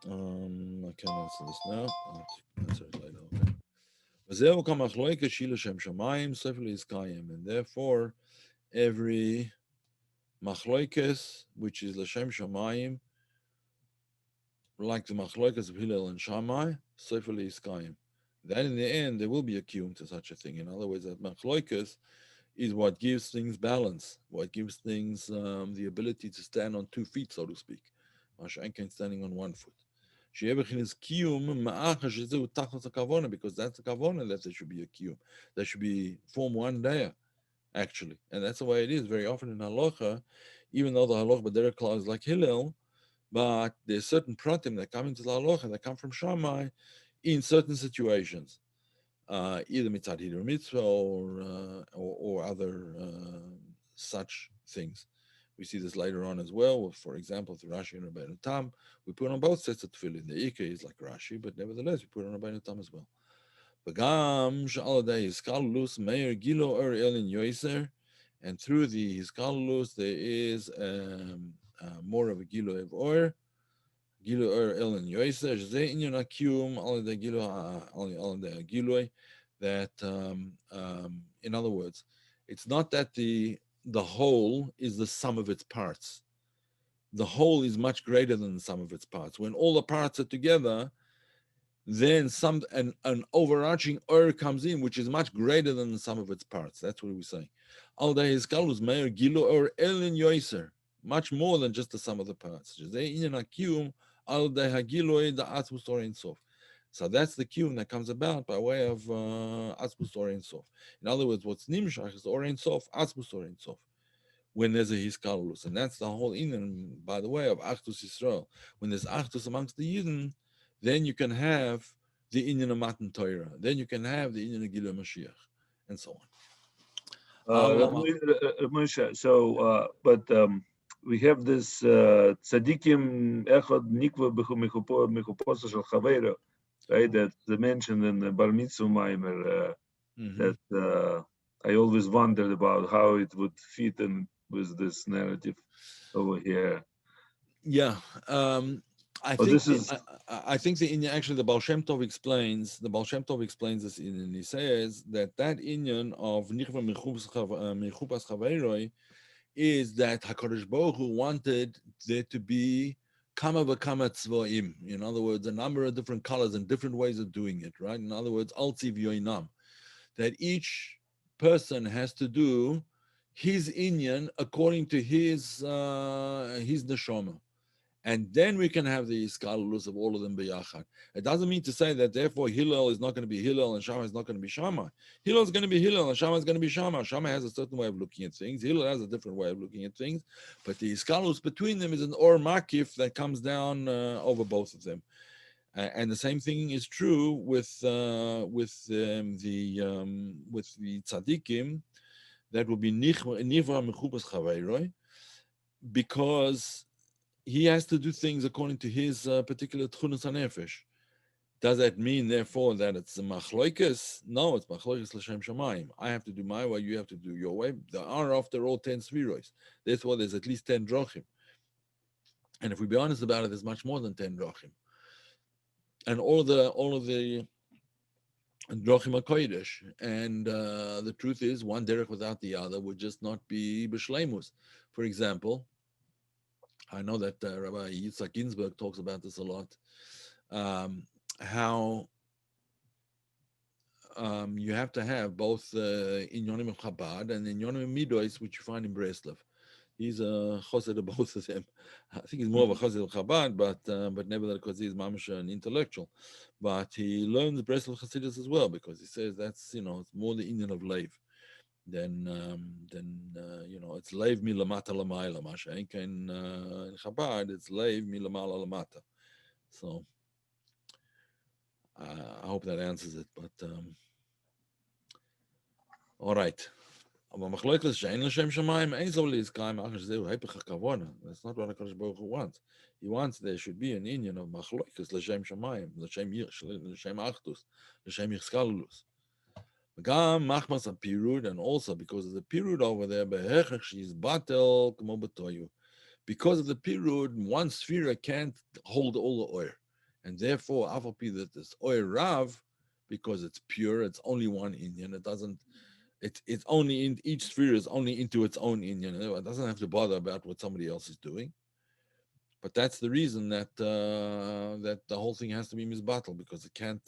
I can't answer this now. I'll answer it later. Okay. And therefore, every Machloikes, which is Lashem Shamayim, like the Machloikes of Hillel and Shammai, Sefer Iskayim. That in the end, there will be a kiyum to such a thing. In other words, that Machloikes is what gives things balance, what gives things the ability to stand on 2 feet, so to speak. Mashenkin standing on 1 foot. Is kiyum because that's the kavona that there should be a kiyum. There should be form one day, actually. And that's the way it is very often in halacha, even though the halacha b'derech klal is like Hillel, but there's certain pratim that come into the halacha that come from Shammai in certain situations, either mitzad hidur mitzvah or other such things. We see this later on as well. For example, the Rashi and Rabbeinu Tam, we put on both sets of tefillin. The Ikka is like Rashi, but nevertheless, we put on Rabbeinu Tam as well. V'gam sh'aladei hiskalulus meir gilo er elin yoiser, and through the hiskalulus there is more of a gilo of or gilo er elin yoiser. Zeh inyon akiyum aladei gilo aladei giloi. That in other words, it's not that the whole is the sum of its parts. the whole is much greater than the sum of its parts. When all the parts are together, then an overarching or comes in, which is much greater than the sum of its parts. That's what we say. Al hiskalus meir gilu or elin yoiser, much more than just the sum of the parts. Al the atzmus or sof. So that's the kiyum that comes about by way of atzmus or sof. In other words, what's nimshach is or sof, atzmus or sof, when there's a hiskalus, and that's the whole inyan, by the way, of Achdus Yisrael. When there's Achdus amongst the Yidden, then you can have the inyan of Matan Torah, then you can have the inyan of Gilui Mashiach, and so Rab on. Moshe, so, but we have this tzaddikim echad nikva mechuposa shel chaveiro, right? That they mentioned in the Bar Mitzvah Maimer, that I always wondered about how it would fit in with this narrative over here. Yeah, I But think this is I think the inyan, actually, the Baal Shem Tov explains this in, he says that inyan of nichva mechupas chaveiroi is that Hakadosh Baruch Hu wanted there to be kama v'kama tzvoim. In other words, a number of different colors and different ways of doing it. Right. In other words, al tziv yoinam, that each person has to do his inyan according to his neshama, and then we can have the iskalulus of all of them biyachad. It doesn't mean to say that therefore Hillel is not going to be Hillel and Shammai is not going to be Shammai. Hillel is going to be Hillel and Shammai is going to be Shammai. Shammai has a certain way of looking at things. Hillel has a different way of looking at things. But the iskalus between them is an or makif that comes down over both of them. And the same thing is true with the tzaddikim, that will be nivra mechupas chaveiroi, because he has to do things according to his particular tchunas hanefesh. Does that mean, therefore, that it's a machloikas? No, it's machloikas l'shem shamayim. I have to do my way, you have to do your way. There are, after all, 10 spheroids. Therefore, there's at least 10 drochim. And if we be honest about it, there's much more than 10 drochim. And all of the drochim are kodesh. And the truth is, one derech without the other would just not be b'shleimus. For example, I know that Rabbi Yitzhak Ginsburg talks about this a lot, how you have to have both Inyonim of Chabad and Inyonim of Midois, which you find in Breslov. He's a chosed of both of them. I think he's more of a chosed of Chabad, but nevertheless, because he's mamash an intellectual. But he learns Breslov Hasidus as well, because he says that's, it's more the Indian of Lev than it's Lev milamata lamayla, masha. In Chabad, it's Lev milamala lamata. So I hope that answers it. But all right. Aber Machlokes shein l'shem shamayim ein so lizkaim ach zeu hepech hakavona. That's not what HaKadosh Baruch Hu wants. He wants there should be an union of Machlokes l'shem shamayim, l'shem achdus, l'shem yichskalulus. Gam machmas a pirud, and also because of the pirud over there, behechach she's batel k'mo b'toyu. Because of the pirud, one sphere can't hold all the oil, and therefore afapi that this oil rav, because it's pure, it's only one Indian. It doesn't. It's only in each sphere is only into its own Indian. It doesn't have to bother about what somebody else is doing. But that's the reason that that the whole thing has to be misbattle, because it can't,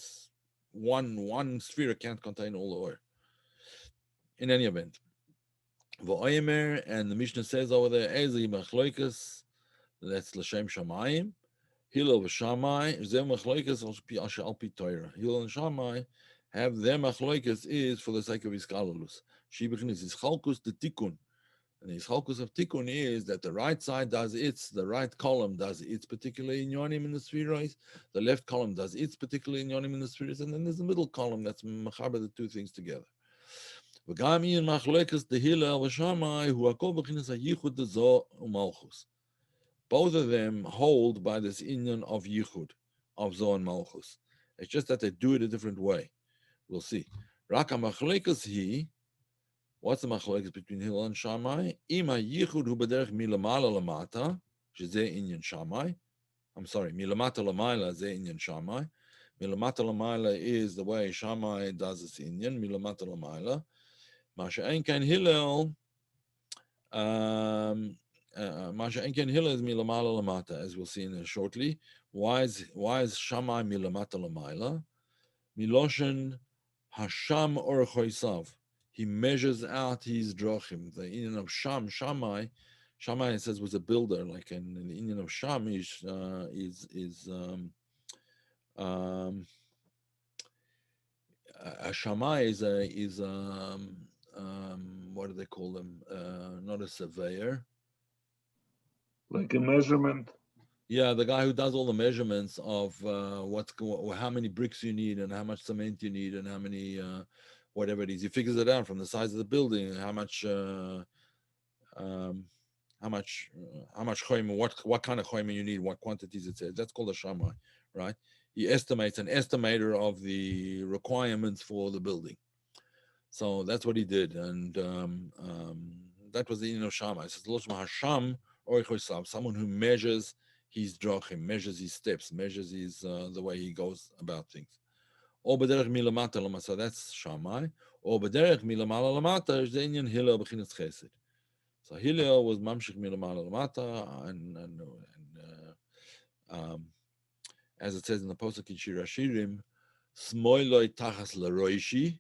one sphere can't contain all the oil. In any event, v'oyemer, and the Mishnah says over there, ezi machloikas, that's l'shem shamayim. Hillel v'Shammai, zeh machloikas al pi Torah. Hillel and Shammai have their machloikas is for the sake of iskalulus. Shibichin is ischalkus the tikkun, and the ischalkus of tikkun is that the right side does its, the right column does its particular inyonim in the spheroids, the left column does its particular inyonim in the spheroids, and then there's the middle column that's mechaber the two things together. V'gam in machloikas the Hillel v'Shammai hu akol b'chinas hayichud dezo u'malchus. Both of them hold by this inyan of yichud, of zo and malchus. It's just that they do it a different way. We'll see. Raka machlekas he. What's the machlekas between Hillel and Shammai? Ima yichud hu b'derech milamala lamata, shezeh inyan Shammai. I'm sorry, milamata lamayla zeh inyan Shammai. Milamata lamayla is the way Shammai does its inyan. Milamata lamayla. Masha ein kain Hillel. Masha Enken Hillel is milamala lamata, as we'll see in shortly. Why is Shammai milamata lamaila? Miloshen Hasham or Choisav. He measures out his drachim. The Indian of Shammai says was a builder. Like in the Indian of Sham um, a Shammai what do they call them? Not a surveyor. Like a measurement. Yeah, the guy who does all the measurements of how many bricks you need and how much cement you need and how many whatever it is. He figures it out from the size of the building, um, how much choimer, what kind of choimer you need, what quantities it says. That's called a shammai, right? He estimates an estimator of the requirements for the building. So that's what he did, and that was the shammai. It says Loshma Hasham or someone who measures his drachim, measures his steps, measures his the way he goes about things. Or b'derech milamata lamata, so that's shammai. Or b'derech milamala lamata is the Indian Hillel b'chinas chesed. So Hillel was mamshich milamala lamata, and as it says in the Posuk in Shir Hashirim, smoiloi tachas laroishi,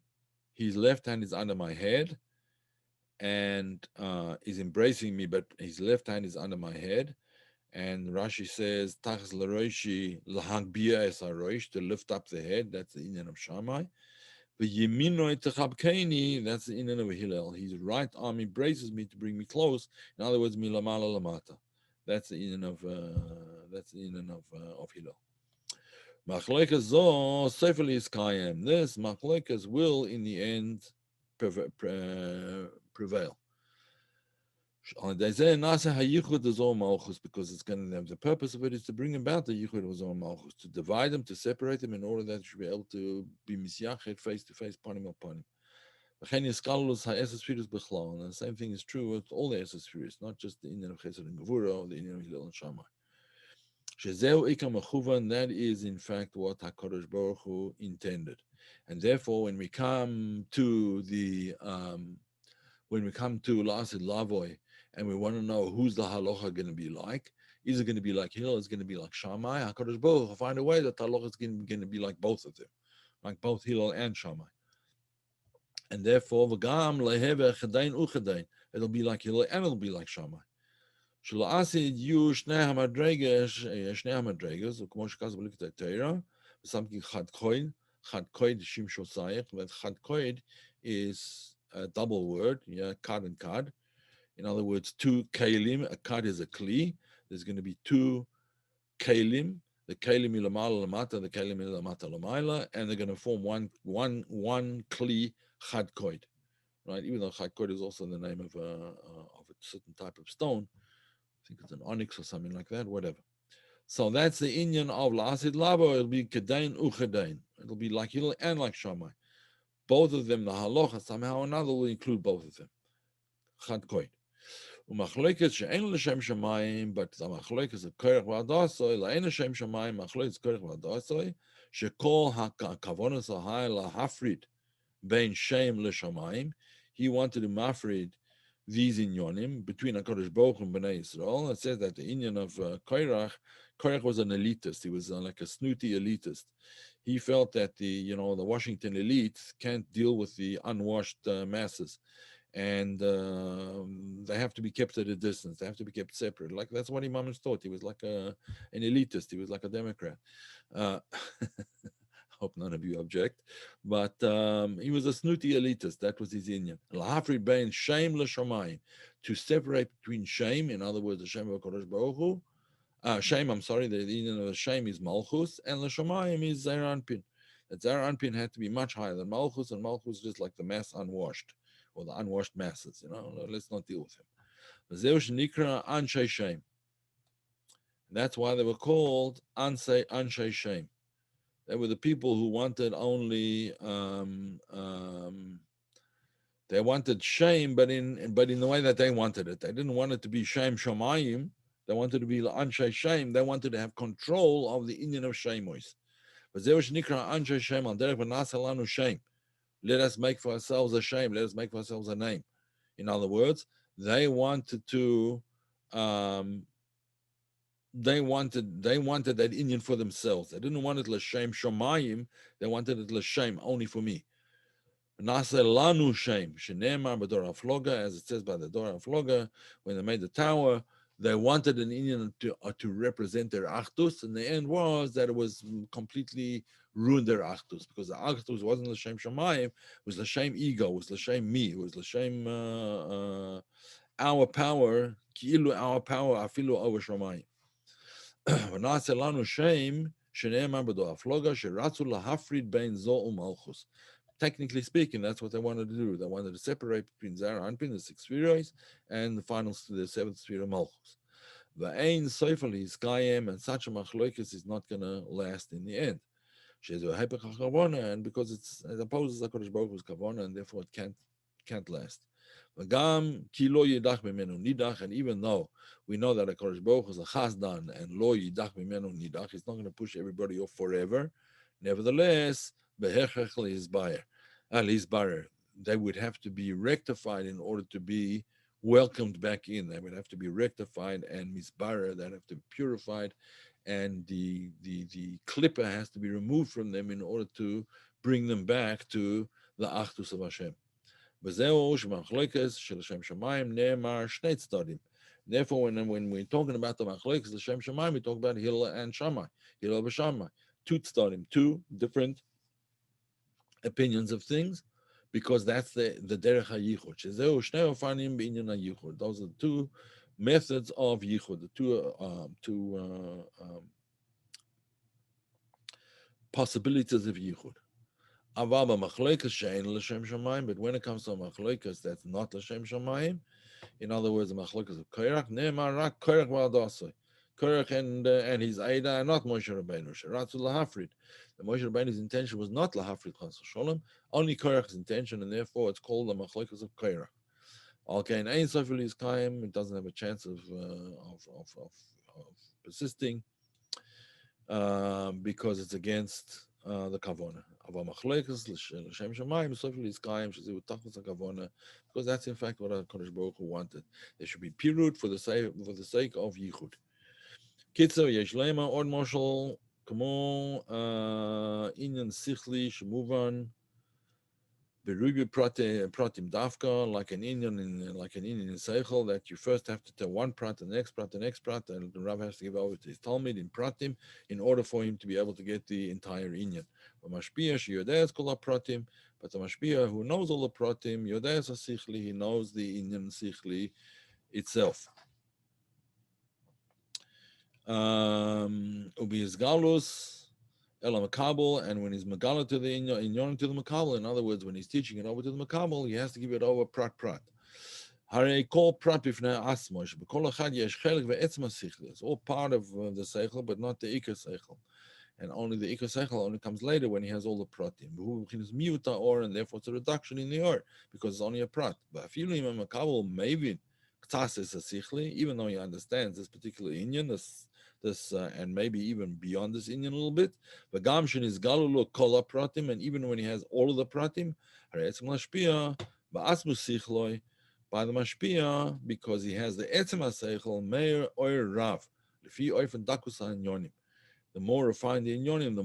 his left hand is under my head and is embracing me, but his left hand is under my head. And Rashi says, Tachas Laroishi Lahagbia es Aroish, to lift up the head. That's the Indian of Shammai. The Yeminoi Techabkaini, that's the Indian of Hillel. His right arm embraces me to bring me close. In other words, Milamala Lamata. That's the Indian of Hillel. Machlekas zo Sefer is Kayem. This Machlekas will in the end prevail. Because it's going to have the purpose of it is to bring about the yichud of Zon Malchus, to divide them, to separate them, in order that you should be able to be misyached face to face, panim upon him. And the same thing is true with all the Esses spheres, not just the Indian of Chesed and Gevura or the Indian of Hillel and Shammai. That is, in fact, what HaKadosh Baruch Hu intended. And therefore, when we come to Lasid Lavoy and we want to know who's the halacha going to be like, is it going to be like Hillel? Is it going to be like Shammai? HaKadosh Baruch Hu find a way that the halacha is going to be like both of them, like both Hillel and Shammai. And therefore, v'gam leheve chedain uchedain, it'll be like Hillel and it'll be like Shammai. Shnei hamadregas, וכמו שכתוב בליקוטי התורה, ושמתי chad koid shimsho sayach. That chad koid is a double word, yeah, kad and kad. In other words, two kalim. A kad is a kli. There's going to be two kalim. The kalim ilamala lamata, the kalim ilamata lamaila, and they're going to form one kli chad koid, right? Even though chad koid is also the name of a certain type of stone. I think it's an onyx or something like that, whatever. So that's the Indian of La'asid Labo. It'll be Kedain Uchedain. It'll be like Hillel and like Shammai. Both of them, the halacha, somehow or another, will include both of them. Chad koid. Umachloikas she'en l'shem shamayim, but the machloikas of Korach v'Adasoi, la'en l'shem shamayim, machloikas Korach v'Adasoi, she'kol ha'kavonas ha'hai la'hafrid bein shem l'shamayim. He wanted to mafrid these inyonim between HaKadosh Baruch Hu and Bnei Yisrael. It says that the Inyan of Korach was an elitist. He was like a snooty elitist. He felt that the Washington elite can't deal with the unwashed masses, and they have to be kept at a distance. They have to be kept separate. Like that's what Imam thought. He was like an elitist. He was like a Democrat. Hope none of you object, but he was a snooty elitist. That was his Indian. L'hafrid bein shame l'shamayim, to separate between shame, in other words, the shame of Kodesh Baruch Hu. Shame, I'm sorry, the Indian of shame is Malchus, and l'shamayim is Zeir Anpin. That Zeir Anpin had to be much higher than Malchus, and Malchus is just like the mass unwashed, or the unwashed masses. Let's not deal with him. Zeu shenikra anshay shame. That's why they were called anshay shame. They were the people who wanted only they wanted shame, but in the way that they wanted it. They didn't want it to be shame shamayim. They wanted to be anshay shame. They wanted to have control of the Indian of shemois. But there was nikra anshay shame on derech v'nasalanu shame. Let us make for ourselves a shame. Let us make for ourselves a name. In other words, they wanted to um, they wanted that Indian for themselves. They didn't want it l'shem shomayim. They wanted it l'shem only for me. Nasa lanu shem shenemar b'dor hafloga, as it says by the Dor hafloga, when they made the tower, they wanted an Indian to represent their achdus, and the end was that it was completely ruined their achdus, because the achdus wasn't l'shem shomayim, it was l'shem ego, it was l'shem me, it was l'shem our power, ki'ilu our power, afilu over shomayim. ונעשה לנו שם שנאמר בדור הפלוגה שרצו להפריד בין זו ומלכוס. Technically speaking, that's what they wanted to do. They wanted to separate between Zara Anpin, the six spheroids, and the final, the seventh sphere of Malchus. Va'ain Seifel is Kayem, and such a machloikis is not going to last in the end. Shezu Hepech HaKavona, and because it opposes HaKadosh Baruch Hu's Kavona, and therefore it can't last. V'gam ki lo yidach b'menu nidach, and even though we know that HaKadosh Baruch Hu is a chasdan, and lo yidach b'menu nidach, he's not going to push everybody off forever. Nevertheless, behechech lizbarer, they would have to be rectified in order to be welcomed back in. They would have to be rectified, and misbarer, that have to be purified, and the clipper has to be removed from them in order to bring them back to the Achdus of Hashem. וזהו שבמחלוקת של השם שמיים נאמר שני צדדים. Therefore, when we're talking about the machlokes, the Shem Shamayim, we talk about Hillel and Shammai, Hillel v'Shammai, two tzadim, two different opinions of things, because that's the derech hayichud. Shezeu shnei ofanim b'inyan hayichud. Those are the two methods of yichud, the two possibilities of yichud. Aval b'machlokas she'ein l'shem shamayim, but when it comes to machlokas that's not l'shem shamayim, in other words, the machlokas of Korach, ne'emar rak Korach v'adasoi. Korach and his Aida are not Moshe Rabbeinu. Sheratzu lahafrid. The Moshe Rabbeinu's intention was not lahafrid chas v'sholem, only Korach's intention, and therefore it's called the machlokas of Korach. Okay, and Ein Sofel is Kaim, it doesn't have a chance of persisting because it's against the kavona. Because that's in fact what HaKadosh Baruch Hu wanted. There should be pirut for the sake of yichud. Kitzer yesh lema od moshel kamo inyan sichli shemuvan berubi pratim dafka, like an Indian in seichel, that you first have to tell one prat, the next prat, and the Rav has to give over to his Talmud in pratim in order for him to be able to get the entire Indian. But the mashpia who knows all the pratim, yodeas sichli, he knows the Indian sichli itself. Ubi is galus Elam Makabel, and when he's Megala to the Inyon to the Makabel, in other words, when he's teaching it over to the Makabel, he has to give it over prat. Hare kol prat b'fnei asmosh, b'kol achad yesh chelik ve'etzma sichli. It's all part of the seichel, but not the ikar seichel. And only the ikar seichel only comes later when he has all the pratim. Who is miuta or, and therefore it's a reduction in the or, because it's only a prat. But if you leave a Makabel, maybe ktas is a sichli, even though he understands this particular Inyan, this and maybe even beyond this Indian a little bit. But Gamshin is Galulo Kola Pratim, and even when he has all of the Pratim, by the Mashpia, because he has the Etzem HaSeichel, Meir Oir Rav, Lefi Oifen Dakusa Inyonim. The more refined the Inyonim,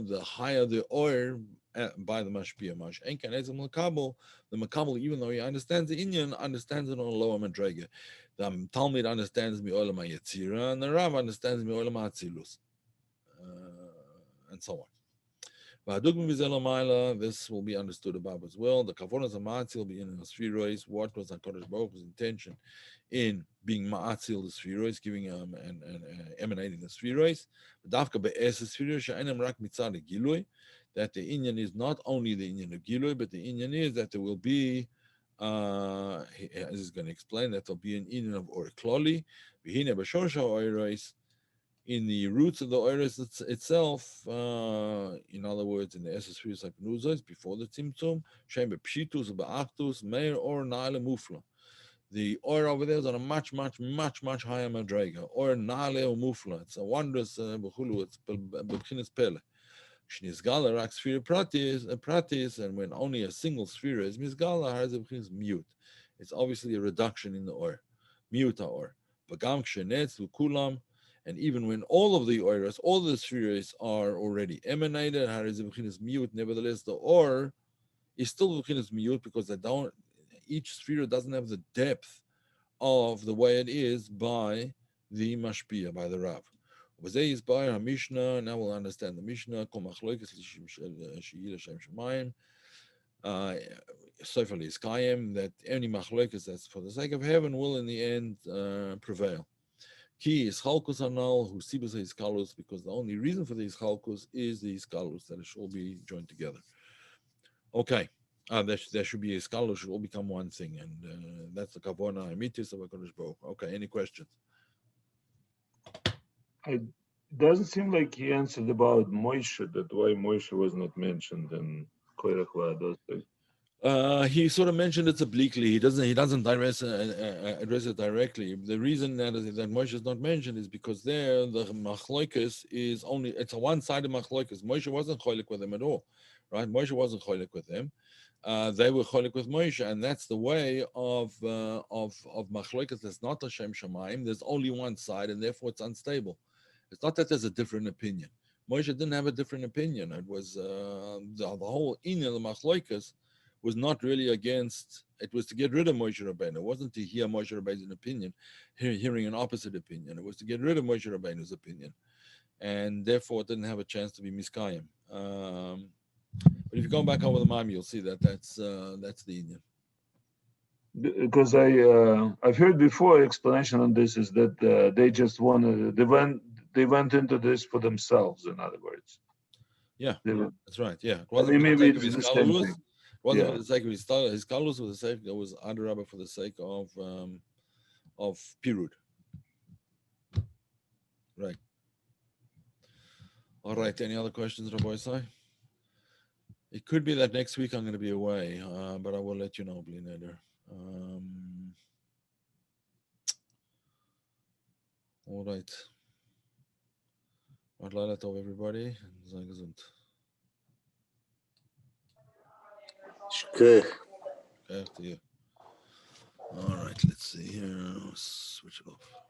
the higher the Oir by the Mashpia. Mash Enkan Etzem Makabel, the Makabel, even though he understands the Indian, understands it on a lower Madrega. The Talmud understands me olam hayetzira, and the Rav understands me olam hatzilus, and so on. This will be understood above as well. The kavonas of ma'atzil will be in the spheroids. What was HaKadosh Baruch Hu's intention in being ma'atzil the spheroids, giving and emanating the spheroids? Dafka be'es spheroids she'enem rak mitzad gilui, that the Inyan is not only the Inyan of gilui, but the Inyan is that there will be as he's going to explain, that there'll be an Indian of Or Kloli, in the roots of the Oiris itself, in other words, in the Esespheres like Nuzos, before the Tzimtzum, Shem Pshitus, Ba'achtus, Meir, Or Nale Mufla. The Or over there is on a much higher Madrega. Or Nale Mufla. It's a wondrous Bechulu, it's B'chinis Pele. Shnizgala rak sphere pratis, and when only a single sphere is mizgala, is mute. It's obviously a reduction in the or, mute or. Bagam Kshenetz Kulam, and even when all of the oiras, all the spheres are already emanated, nevertheless the or is still miyut because they don't. Each sphere doesn't have the depth of the way it is by the mashpia, by the Rav. V'zeh is by our Mishnah. Now we'll understand the Mishnah. Kol machlokas she'il Hashem shemayim. Sefer Iskayim, that any machlokas that's for the sake of heaven will in the end prevail. Ki is chalkus anal who sibus iskalus, because the only reason for the iskalkus is the iskalus, that it should all be joined together. Okay. There should be a scholar, should all become one thing, and that's the kavona amitis of HaKadosh Baruch. Okay, any questions? It doesn't seem like he answered about Moshe, that why Moshe was not mentioned in Koirach Va'adot. He sort of mentioned it obliquely. He doesn't address it directly. The reason that Moshe is not mentioned is because there the machloikus is only, it's a one-sided machloikus. Moshe wasn't cholik with them at all, right? Moshe wasn't cholik with them. They were cholik with Moshe, and that's the way of machloikus. There's not Hashem Shamayim. There's only one side, and therefore it's unstable. It's not that there's a different opinion. Moshe didn't have a different opinion. It was the whole inyan of the machloikus was not really against. It was to get rid of Moshe Rabbeinu. It wasn't to hear Moshe Rabbeinu's opinion, hearing an opposite opinion. It was to get rid of Moshe Rabbeinu's opinion, and therefore it didn't have a chance to be miskayim. But if you go back over the Ma'am, you'll see that that's the Indian. Because I've heard before explanation on this is that they just wanted, they went into this for themselves. In other words, yeah, that's right. Yeah, it wasn't maybe it's the same thing. It wasn't for the sake of his kalus, for the sake, it was adarabah for the sake of pirud. Right. All right. Any other questions, Rabbi Isai? It could be that next week I'm going to be away, but I will let you know, Bli Neder. All right. Laila tov, everybody. Sei gesund. Okay. Okay, to you. All right, let's see here. Switch it off.